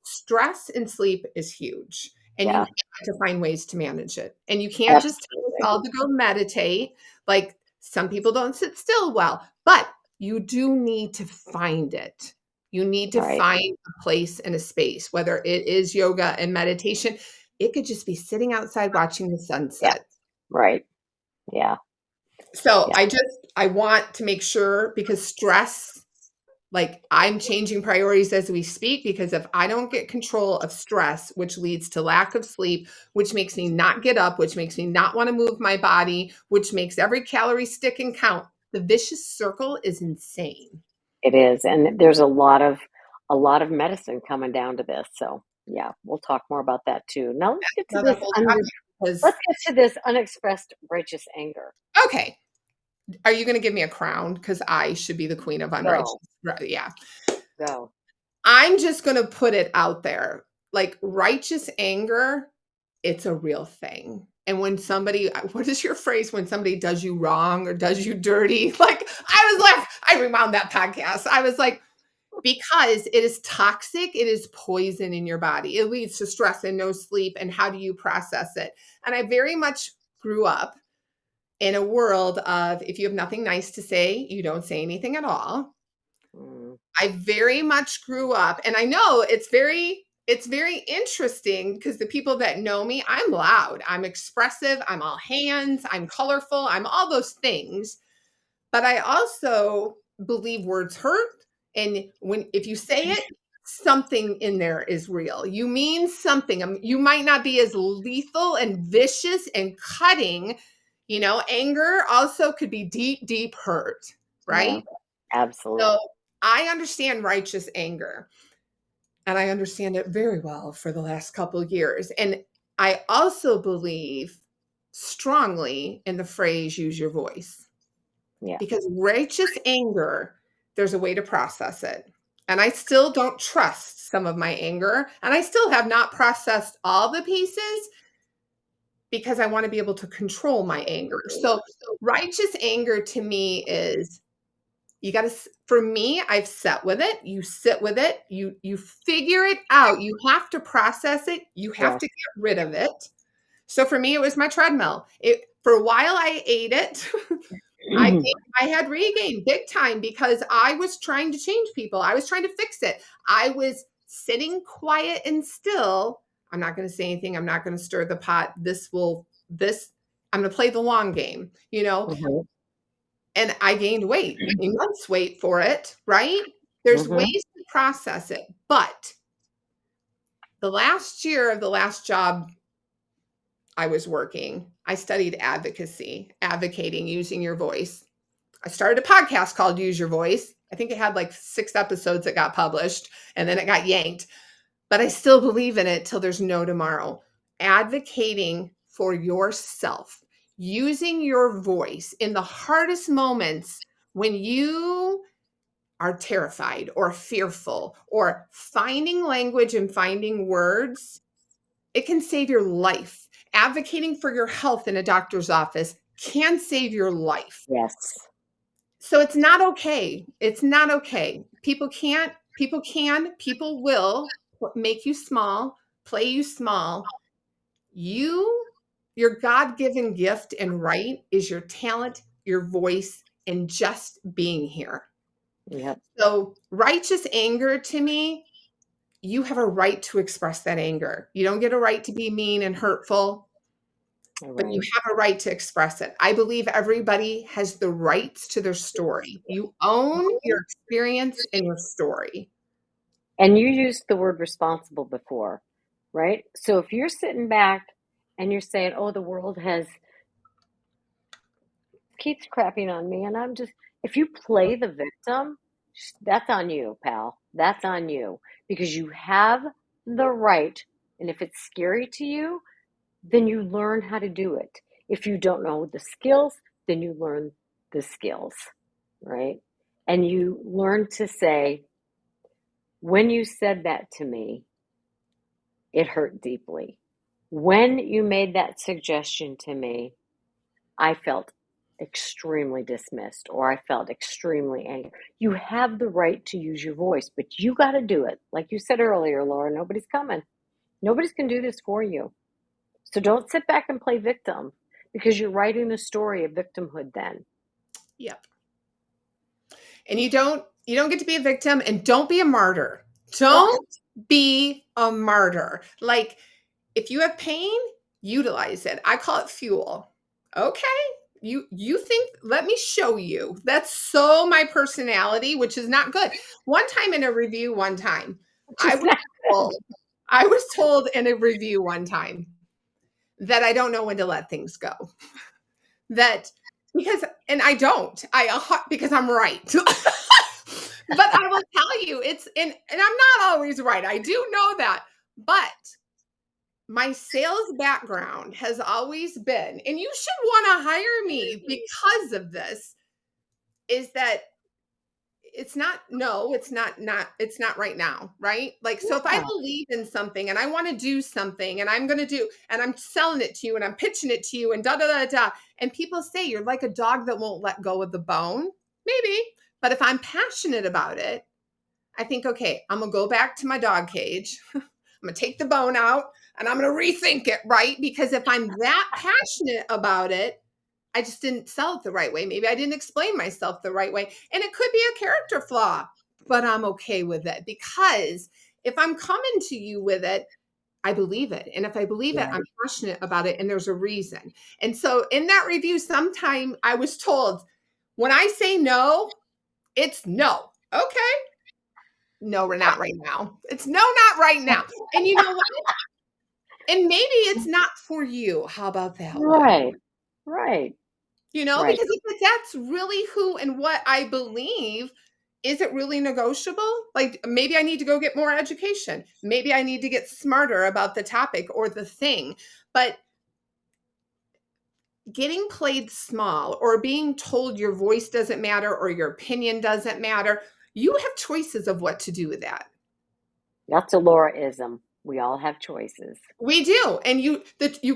stress and sleep is huge. And you
Yeah,
have to find ways to manage it. And you can't just tell us
absolutely.
all to go meditate. Like some people don't sit still well, but you do need to find it. You need to
Right.
find a place and a space, whether it is yoga and meditation. It could just be sitting outside watching the
Yeah.
sunset.
Right. Yeah.
So
Yeah.
I want to make sure because stress, like I'm changing priorities as we speak because if I don't get control of stress, which leads to lack of sleep, which makes me not get up, which makes me not want to move my body, which makes every calorie stick and count, the vicious circle is insane.
It is. And there's a lot of medicine coming down to this. So yeah, we'll talk more about that too. Now let's get to
Another
this
whole topic because,
let's get to this unexpressed righteous anger.
okay, are you going to give me a crown? Because I should be the queen of unrighteous.
Go.
Right, yeah.
Go.
I'm just going to put it out there. Like righteous anger, it's a real thing. And when somebody, what is your phrase when somebody does you wrong or does you dirty? Like I rewound that podcast. I was like, because it is toxic, it is poison in your body. It leads to stress and no sleep. And how do you process it? And I very much grew up in a world of if you have nothing nice to say, you don't say anything at all.
Mm,
I very much grew up, and I know it's very interesting because the people that know me, I'm loud, I'm expressive, I'm all hands, I'm colorful, I'm all those things. But I also believe words hurt, and when if you say it, something in there is real. You mean something. You might not be as lethal and vicious and cutting. Anger also could be deep, deep hurt,
yeah,
right?
absolutely.
So I understand righteous anger and I understand it very well for the last couple of years. And I also believe strongly in the phrase use your voice
Yeah.
because righteous anger, there's a way to process it. And I still don't trust some of my anger. And I still have not processed all the pieces because I want to be able to control my anger. So, righteous anger to me is you got to for me I've sat with it, you sit with it, you figure it out, you have to process it, you have
Yes.
to get rid of it. So for me it was my treadmill. It for a while I ate it. I had regained big time because I was trying to change people, I was trying to fix it, I was sitting quiet and still. I'm not going to say anything, I'm not going to stir the pot. This I'm going to play the long game.
Mhm.
And I gained weight, immense weight for it, right? There's
Mhm.
ways to process it. But the last year of the last job I was working, I studied advocacy, advocating, using your voice. I started a podcast called Use Your Voice. I think it had like 6 episodes that got published and then it got yanked. But I still believe in it till there's no tomorrow. Advocating for yourself, using your voice in the hardest moments when you are terrified or fearful or finding language and finding words, it can save your life. Advocating for your health in a doctor's office can save your life.
Yes.
So it's not okay. It's not okay. People can't, people will make you small, play you small. You, your God given gift and right is your talent, your voice, and just being here.
Yep.
So, righteous anger to me, you have a right to express that anger. You don't get a right to be mean and hurtful,
All
but you
right.
have a right to express it. I believe everybody has the rights to their story. You own your experience and your story.
And you used the word responsible before, right? So if you're sitting back and you're saying, "Oh, the world has keeps crapping on me," and I'm just, if you play the victim, that's on you, pal. That's on you because you have the right. And if it's scary to you, then you learn how to do it. If you don't know the skills, then you learn the skills, right? And you learn to say, when you said that to me, it hurt deeply. When you made that suggestion to me, I felt extremely dismissed or I felt extremely angry. You have the right to use your voice, but you got to do it. Like you said earlier, Laura, nobody's coming. Nobody's going to do this for you. So don't sit back and play victim because you're writing a story of victimhood then.
Yep. And you don't get to be a victim, and don't be a martyr.
Oh,
Don't be a martyr. Like, if you have pain, utilize it. I call it fuel. Okay. You think, let me show you. That's so my personality, which is not good. One time in a review, I
just
was
not good.
told, I was told in a review one time that I don't know when to let things go. That because, and I don't, because I'm right. But I will tell you, and I'm not always right. I do know that. But my sales background has always been, and you should want to hire me because of this, is that it's not, no, it's not right now, right? Like, so if I
Yeah,
believe in something and I want to do something and I'm going to do, and I'm selling it to you and I'm pitching it to you and da da da da, and people say you're like a dog that won't let go of the bone, maybe. But if I'm passionate about it, I think, okay, I'm gonna go back to my dog cage. I'm gonna take the bone out and I'm gonna rethink it, right? Because if I'm that passionate about it, I just didn't sell it the right way. Maybe I didn't explain myself the right way. And it could be a character flaw, but I'm okay with it because if I'm coming to you with it, I believe it. And if I believe it,
right.
I'm passionate about it and there's a reason. And so in that review, sometime I was told, when I say no, it's no. Okay. No, we're not right now. It's no, not right now. And you know what? And maybe it's not for you. How about that one?
Right, right, right.
Because if that's really who and what I believe, is it really negotiable? Like, maybe I need to go get more education. Maybe I need to get smarter about the topic or the thing. But getting played small or being told your voice doesn't matter or your opinion doesn't matter, you have choices of what to do with that.
That's a Lauraism. We all have choices.
We do. And you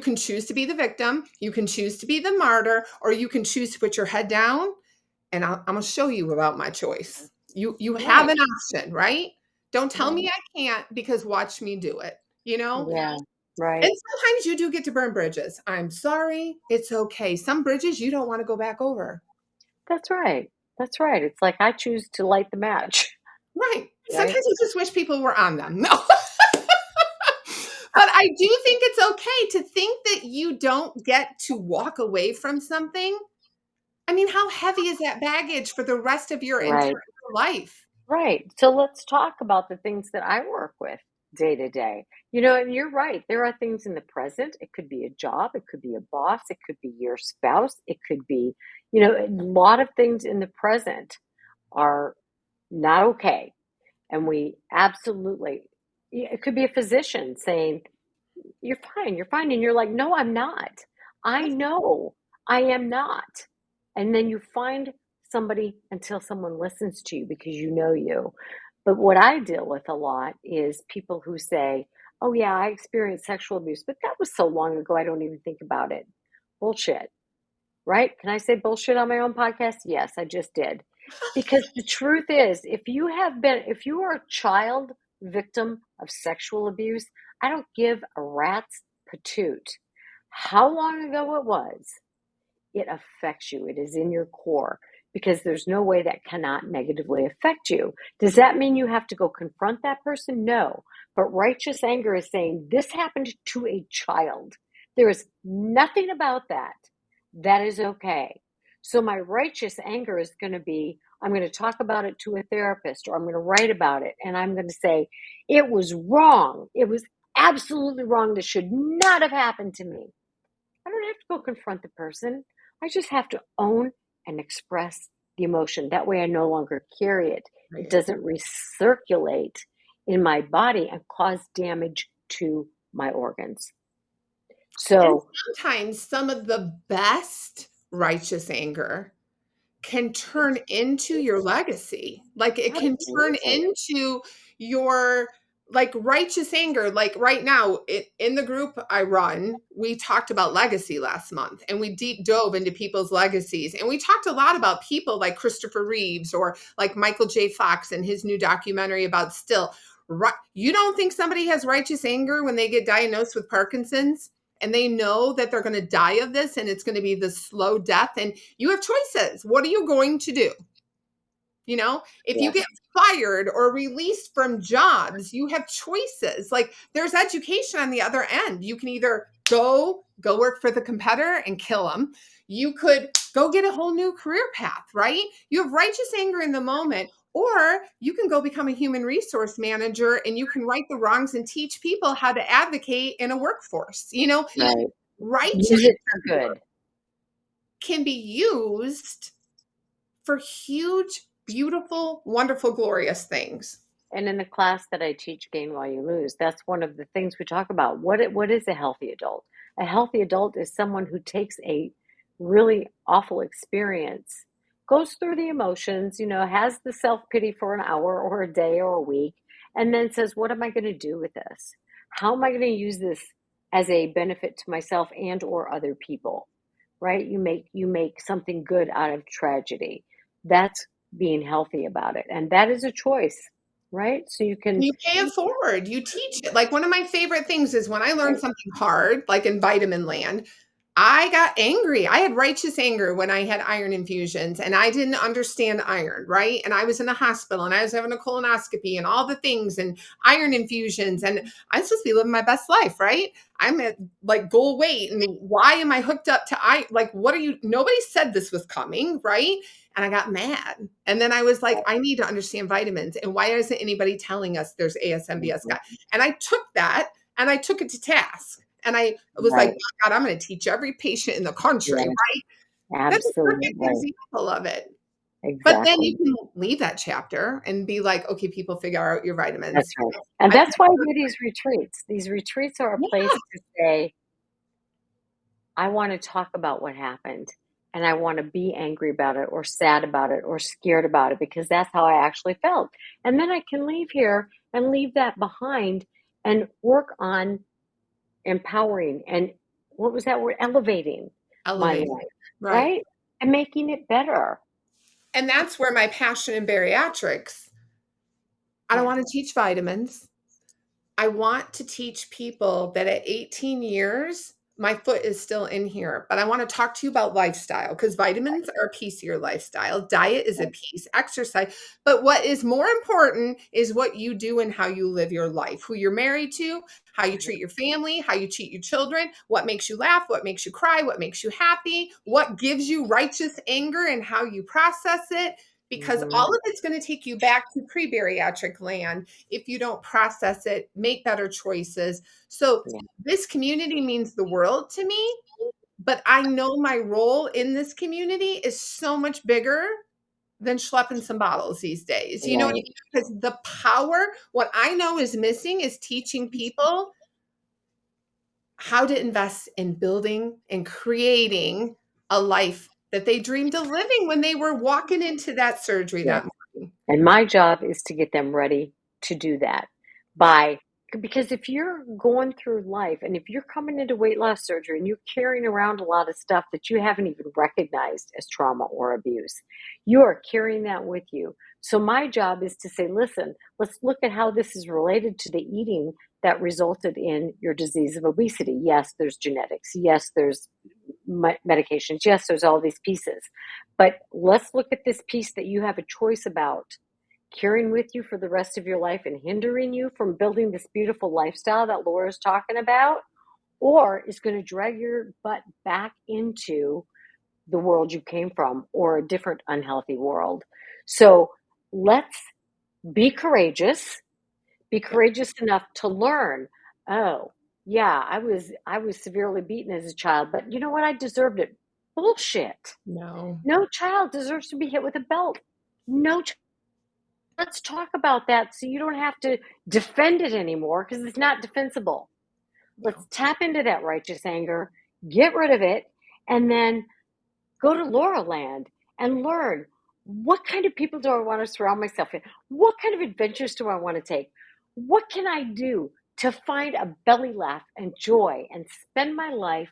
can choose to be the victim, you can choose to be the martyr, or you can choose to put your head down and I'm gonna show you about my choice. You have
Right,
an option, right? Don't tell
right.
me I can't because watch me do it, you know?
Yeah, right.
And sometimes you do get to burn bridges. I'm sorry. It's okay. Some bridges you don't want to go back over.
That's right. That's right. It's like I choose to light the match,
Right.
right?
Sometimes you just wish people were on them. No. But I do think it's okay to think that you don't get to walk away from something. I mean, how heavy is that baggage for the rest of your entire
Right,
life?
right. So let's talk about the things that I work with day to day. And you're right. There are things in the present. It could be a job, it could be a boss, it could be your spouse, it could be, a lot of things in the present are not okay. And we absolutely, it could be a physician saying, you're fine, you're fine. And you're like, no, I'm not. I
That's
know I am not. And then you find somebody until someone listens to you because you know you. But what I deal with a lot is people who say, oh, yeah, I experienced sexual abuse, but that was so long ago, I don't even think about it. Bullshit. right? Can I say bullshit on my own podcast? Yes, I just did. Because the truth is, if you are a child victim of sexual abuse, I don't give a rat's patoot how long ago it was. It affects you. It is in your core because there's no way that cannot negatively affect you. Does that mean you have to go confront that person? No. But righteous anger is saying this happened to a child. There is nothing about that that is okay. So my righteous anger is going to be, I'm going to talk about it to a therapist, or I'm going to write about it, and I'm going to say, it was wrong. It was absolutely wrong. This should not have happened to me. I don't have to go confront the person. I just have to own and express the emotion. That way I no longer carry it. It
Right.
doesn't recirculate in my body and cause damage to my organs.
And
So,
sometimes some of the best righteous anger can turn into your legacy. Like it can turn
absolutely.
into your like righteous anger. Like right now in the group I run, we talked about legacy last month and we deep dove into people's legacies. And we talked a lot about people like Christopher Reeves or like Michael J. Fox and his new documentary about still. You don't think somebody has righteous anger when they get diagnosed with Parkinson's? And they know that they're going to die of this and it's going to be the slow death, and you have choices. What are you going to do? You know, if you
Yes,
get fired or released from jobs, you have choices. Like there's education on the other end. You can either go work for the competitor and kill them. You could go get a whole new career path, right? You have righteous anger in the moment, or you can go become a human resource manager and you can right the wrongs and teach people how to advocate in a workforce. You know,
right.
righteous
Use it for good.
can be used for huge, beautiful, wonderful, glorious things.
And in the class that I teach, Gain While You Lose, that's one of the things we talk about. What is a healthy adult? A healthy adult is someone who takes a really awful experience, goes through the emotions, has the self pity for an hour or a day or a week, and then says, what am I going to do with this? How am I going to use this as a benefit to myself and or other people? Right? You make something good out of tragedy. That's being healthy about it. And that is a choice, right? So you
And
can,
you pay it forward. You teach it. Like one of my favorite things is when I learned something hard, like in vitamin land, I got angry. I had righteous anger when I had iron infusions and I didn't understand iron, right? And I was in the hospital and I was having a colonoscopy and all the things and iron infusions. And I'm supposed to be living my best life, right? I'm at like goal weight. And why am I hooked up to iron? Like, what are you? Nobody said this was coming, right? And I got mad. And then I was like, I need to understand vitamins. And why isn't anybody telling us there's ASMBS guy? And I took that and I took it to task. And I was like,
right?
oh God, I'm going to teach every patient in the country,
Yes,
right? That's a perfect
absolutely,
example of it. But then you
exactly.
can leave that chapter and be like, okay, people figure out your
That's
vitamins.
right. And
I,
that's why I do these retreats. These retreats are a place
yeah,
to say, I want to talk about what happened and I want to be angry about it or sad about it or scared about it because that's how I actually felt. And then I can leave here and leave that behind and work on empowering and what was that word? Elevating my
elevate.
life,
Right.
right? And making it better.
And that's where my passion in bariatrics, I don't
Yeah.
want to teach vitamins. I want to teach people that at 18 years, my foot is still in here, but I want to talk to you about lifestyle because vitamins are a piece of your lifestyle. Diet is a
Right.
piece, exercise. But what is more important is what you do and how you live your life, who you're married to, how you treat your family, how you treat your children, what makes you laugh, what makes you cry, what makes you happy, what gives you righteous anger and how you process it. Because
Mm-hmm.
all of it's going to take you back to pre bariatric land if you don't process it, make better choices. So
Yeah.
this community means the world to me, but I know my role in this community is so much bigger than schlepping some bottles these days. You know what I
Right.
mean? Because the power, what I know is missing is teaching people how to invest in building and creating a life that they dreamed of living when they were walking into that surgery
Yeah.
that morning.
And my job is to get them ready to do that by Because if you're going through life and if you're coming into weight loss surgery and you're carrying around a lot of stuff that you haven't even recognized as trauma or abuse, you are carrying that with you. So my job is to say, listen, let's look at how this is related to the eating that resulted in your disease of obesity. Yes, there's genetics. Yes, there's medications. Yes, there's all these pieces. But let's look at this piece that you have a choice about carrying with you for the rest of your life and hindering you from building this beautiful lifestyle that Laura's talking about, or is going to drag your butt back into the world you came from or a different unhealthy world. So let's be courageous,
Yep.
enough to learn. Oh, yeah, I was severely beaten as a child, but you know what? I deserved it. Bullshit.
No.
No child deserves to be hit with a belt. No. Let's talk about that so you don't have to defend it anymore because it's not defensible. Let's
No.
tap into that righteous anger, get rid of it, and then go to Laura Land and learn what kind of people do I want to surround myself in? What kind of adventures do I want to take? What can I do to find a belly laugh and joy and spend my life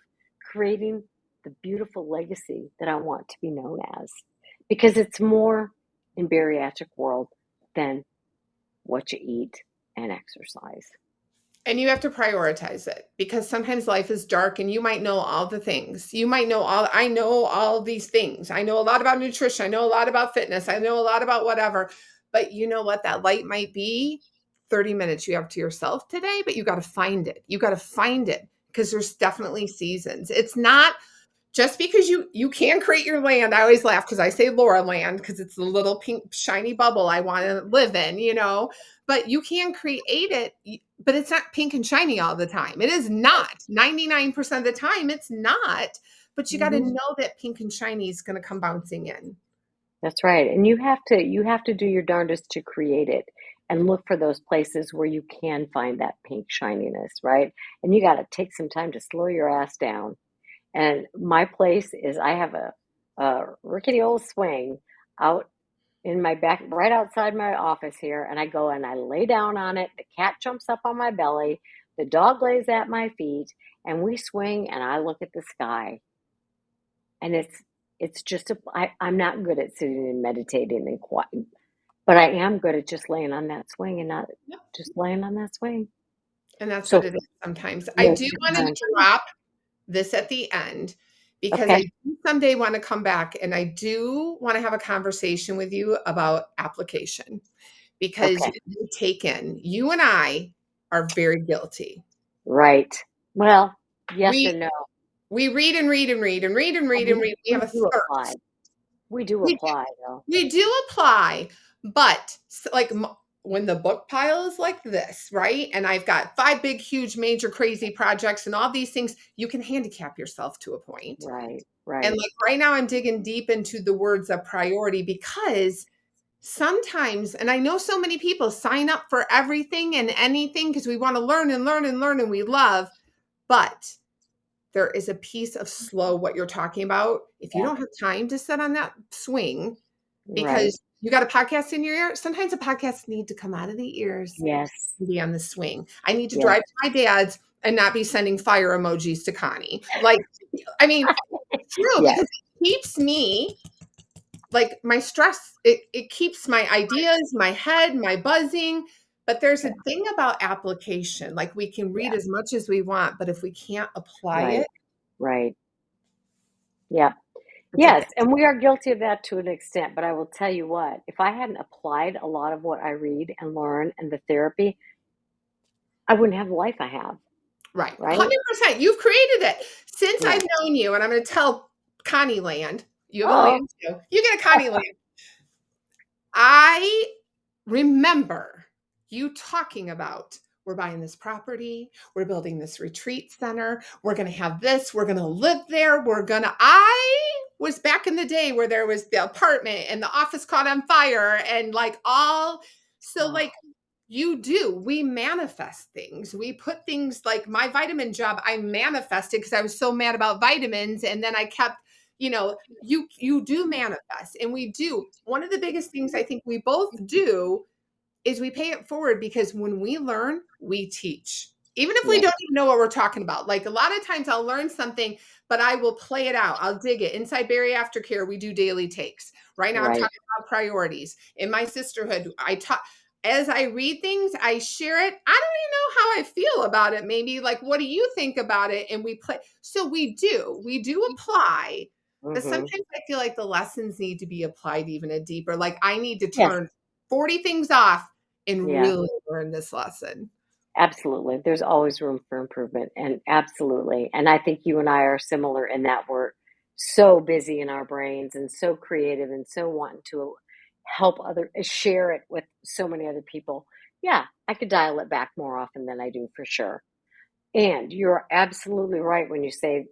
creating the beautiful legacy that I want to be known as? Because it's more in bariatric world than what you eat and exercise.
And you have to prioritize it because sometimes life is dark and you might know all the things. You might know I know all these things. I know a lot about nutrition. I know a lot about fitness. I know a lot about whatever. But you know what? That light might be 30 minutes you have to yourself today, but you got to find it. You got to find it because there's definitely seasons. It's not just because you can create your land. I always laugh because I say Laura land because it's the little pink shiny bubble I want to live in, but you can create it, but it's not pink and shiny all the time. It is not. 99% of the time it's not, but you got to
Mm-hmm.
know that pink and shiny is going to come bouncing in.
That's right. And you have to do your darndest to create it and look for those places where you can find that pink shininess, right? And you got to take some time to slow your ass down. And my place is I have a rickety old swing out in my back, right outside my office here, and I go and I lay down on it. The cat jumps up on my belly, the dog lays at my feet, and we swing and I look at the sky. And it's just I'm not good at sitting and meditating and quiet, but I am good at just laying on that swing and not
Yep.
just laying on that swing.
And that's what
So
it is sometimes. I
most
do
of the
want to
time.
drop this at the end because I
Okay.
do someday want to come back and I do want to have a conversation with you about application because
Okay.
you take in, you and I are very guilty.
Right. Well, yes
We
and no.
we read and read and read and read and
And
read and read. We have
we
a
do apply.
thirst.
We do
We
apply though.
We do apply, but like when the book pile is like this, right? And I've got five big, huge, major, crazy projects and all these things, you can handicap yourself to a point.
Right.
And
Right.
like right now, I'm digging deep into the words of priority because sometimes, and I know so many people sign up for everything and anything because we want to learn and learn and learn and we love, but there is a piece of slow, what you're talking about. If you
Yeah.
don't have time to sit on that swing,
Right.
because you got a podcast in your ear. Sometimes a podcast need to come out of the ears
Yes.
and be on the swing. I need to
Yes.
drive to my dad's and not be sending fire emojis to Connie. Like, I mean, it's true
Yes.
because it keeps me like my stress, it keeps my ideas, my head, my buzzing. But there's
Yeah.
a thing about application. Like we can read
Yeah.
as much as we want, but if we can't apply
Right.
it,
Right. Yeah.
it's okay.
Yes, and we are guilty of that to an extent, but I will tell you what, if I hadn't applied a lot of what I read and learn and the therapy, I wouldn't have the life I have,
Right.
right?
100%. You've created it. Since
Yeah.
I've known you, and I'm going to tell Connie Land, you have a
Oh,
land too. You get a Connie Land. I remember you talking about we're buying this property, we're building this retreat center, we're going to have this, we're going to live there, I was back in the day where there was the apartment and the office caught on fire and like all, so
oh,
like we manifest things. We put things like my vitamin job, I manifested because I was so mad about vitamins. And then I kept, you do manifest and we do. One of the biggest things I think we both do is we pay it forward, because when we learn, we teach. Even if we
Yeah.
don't even know what we're talking about. Like a lot of times I'll learn something, but I will play it out. I'll dig it. Inside Berry Aftercare, we do daily takes. Right now I'm
Right.
talking about priorities. In my sisterhood, I talk as I read things, I share it. I don't even know how I feel about it. Maybe like, what do you think about it? And we play. So we do apply, but
Hmm.
sometimes I feel like the lessons need to be applied even a deeper. Like I need to
Yeah.
turn 40 things off and
Yeah.
really learn this lesson.
Absolutely. There's always room for improvement. And absolutely. And I think you and I are similar in that we're so busy in our brains and so creative and so wanting to help share it with so many other people. Yeah, I could dial it back more often than I do for sure. And you're absolutely right when you say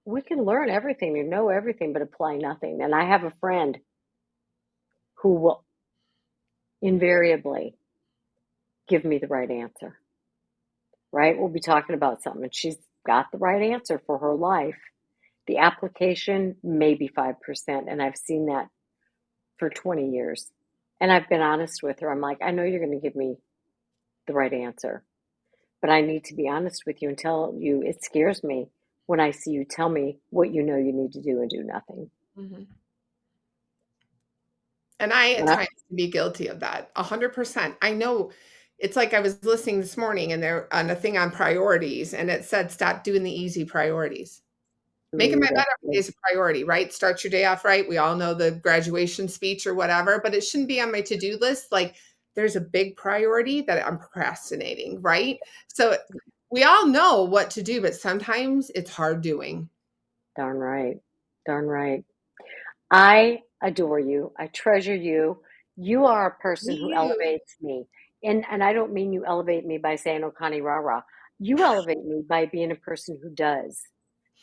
we can learn everything and know everything but apply nothing. And I have a friend who will invariably give me the right answer, right? We'll be talking about something and she's got the right answer for her life. The application may be 5%. And I've seen that for 20 years. And I've been honest with her. I'm like, I know you're going to give me the right answer, but I need to be honest with you and tell you it scares me when I see you tell me what you know you need to do and do nothing.
Mhm. And I at
And I,
times can be guilty of that. 100%. I know it's like I was listening this morning and there on a thing on priorities and it said stop doing the easy priorities. Making my bed every day is a priority, right? Start your day off right. We all know the graduation speech or whatever, but it shouldn't be on my to-do list. Like there's a big priority that I'm procrastinating, right? So we all know what to do, but sometimes it's hard doing.
Darn right. Darn right. I adore you. I treasure you. You are a person who
You.
elevates me. And I don't mean you elevate me by saying, oh, Connie, rah, rah. You elevate me by being a person who does.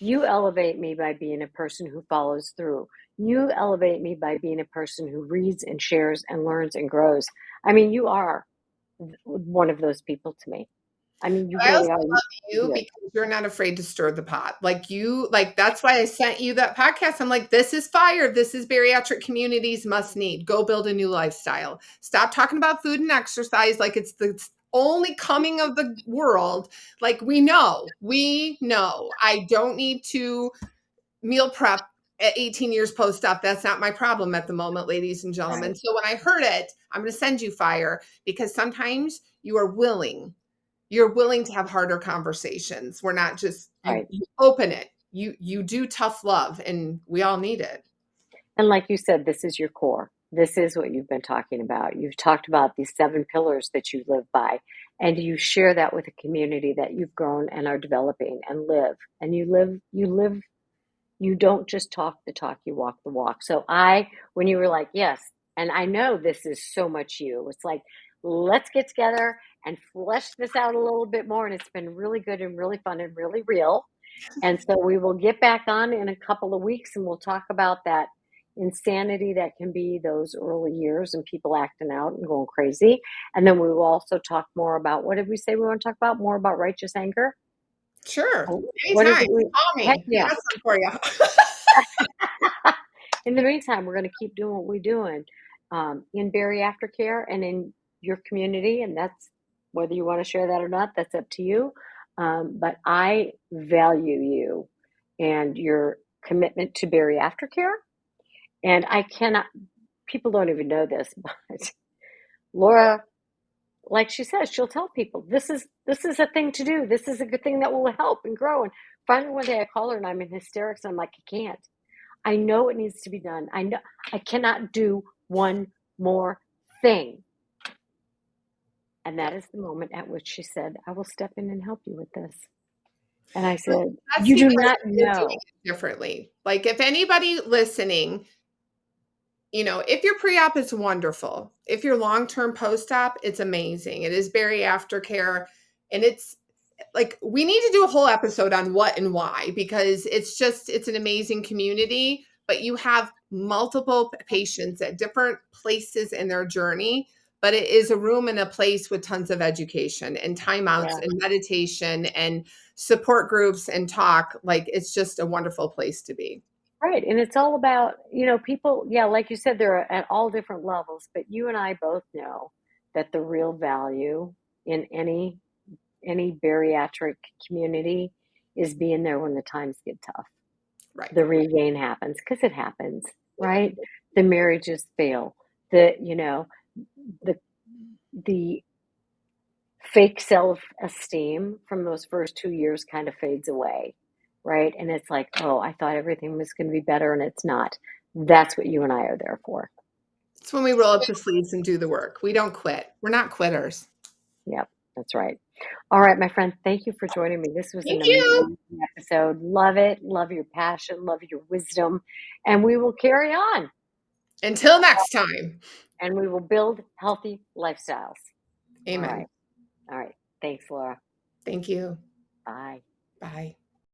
You elevate me by being a person who follows through. You elevate me by being a person who reads and shares and learns and grows. I mean, you are one of those people to me. I mean, you
I also
really are. You
love you
do it.
because you're not afraid to stir the pot. Like you, like that's why I sent you that podcast. I'm like, this is fire. This is bariatric communities must need. Go build a new lifestyle. Stop talking about food and exercise like it's the only coming of the world. Like we know. I don't need to meal prep at 18 years post-op. That's not my problem at the moment, ladies and gentlemen.
Right.
So when I heard it, I'm going to send you fire because sometimes you're willing to have harder conversations. We're not just
Right.
you open it. You do tough love and we all need it.
And like you said, this is your core. This is what you've been talking about. You've talked about these 7 pillars that you live by, and you share that with a community that you've grown and are developing and live. And you don't just talk the talk, you walk the walk. So when you were like, yes, and I know this is so much you, it's like, let's get together and flesh this out a little bit more. And it's been really good and really fun and really real. And so we will get back on in a couple of weeks and we'll talk about that insanity that can be those early years and people acting out and going crazy. And then we will also talk more about what did we say we want to talk about? More about righteous anger?
Sure.
What is
Anytime.
it?
Call
Heck
me. I
yeah.
got some for you.
In the meantime, we're going to keep doing what we're doing in Berry Aftercare and in your community. And that's whether you want to share that or not, that's up to you. But I value you and your commitment to Berry Aftercare. And I cannot, people don't even know this, but Laura, like she says, she'll tell people this is a thing to do. This is a good thing that will help and grow. And finally one day I call her and I'm in hysterics. And I'm like, I can't. I know it needs to be done. I know I cannot do one more thing. And that is the moment at which she said, I will step in and help you with this. And I
But
said,
that's
you do
because
not
you're doing
know.
it differently. Like if anybody listening, if your pre-op is wonderful. If your long-term post-op, it's amazing. It is Berry Aftercare. And it's like we need to do a whole episode on what and why because it's an amazing community, but you have multiple patients at different places in their journey, but it is a room and a place with tons of education and timeouts
Yeah.
and meditation and support groups and talk. Like it's just a wonderful place to be.
Right. And it's all about, people, yeah, like you said, they're at all different levels, but you and I both know that the real value in any bariatric community is being there when the times get tough.
Right.
The regain happens because it happens,
Yeah.
right? The marriages fail. The fake self-esteem from those first 2 years kind of fades away, right? And it's like, oh, I thought everything was going to be better and it's not. That's what you and I are there for.
It's when we roll up the sleeves and do the work. We don't quit. We're not quitters.
Yep, that's right. All right, my friend, thank you for joining me. This was an
Thank you.
amazing episode. Love it. Love your passion. Love your wisdom. And we will carry on
Until next time.
and we will build healthy lifestyles. All right.
Amen.
All right. Thanks, Laura.
Thank you.
Bye.
Bye.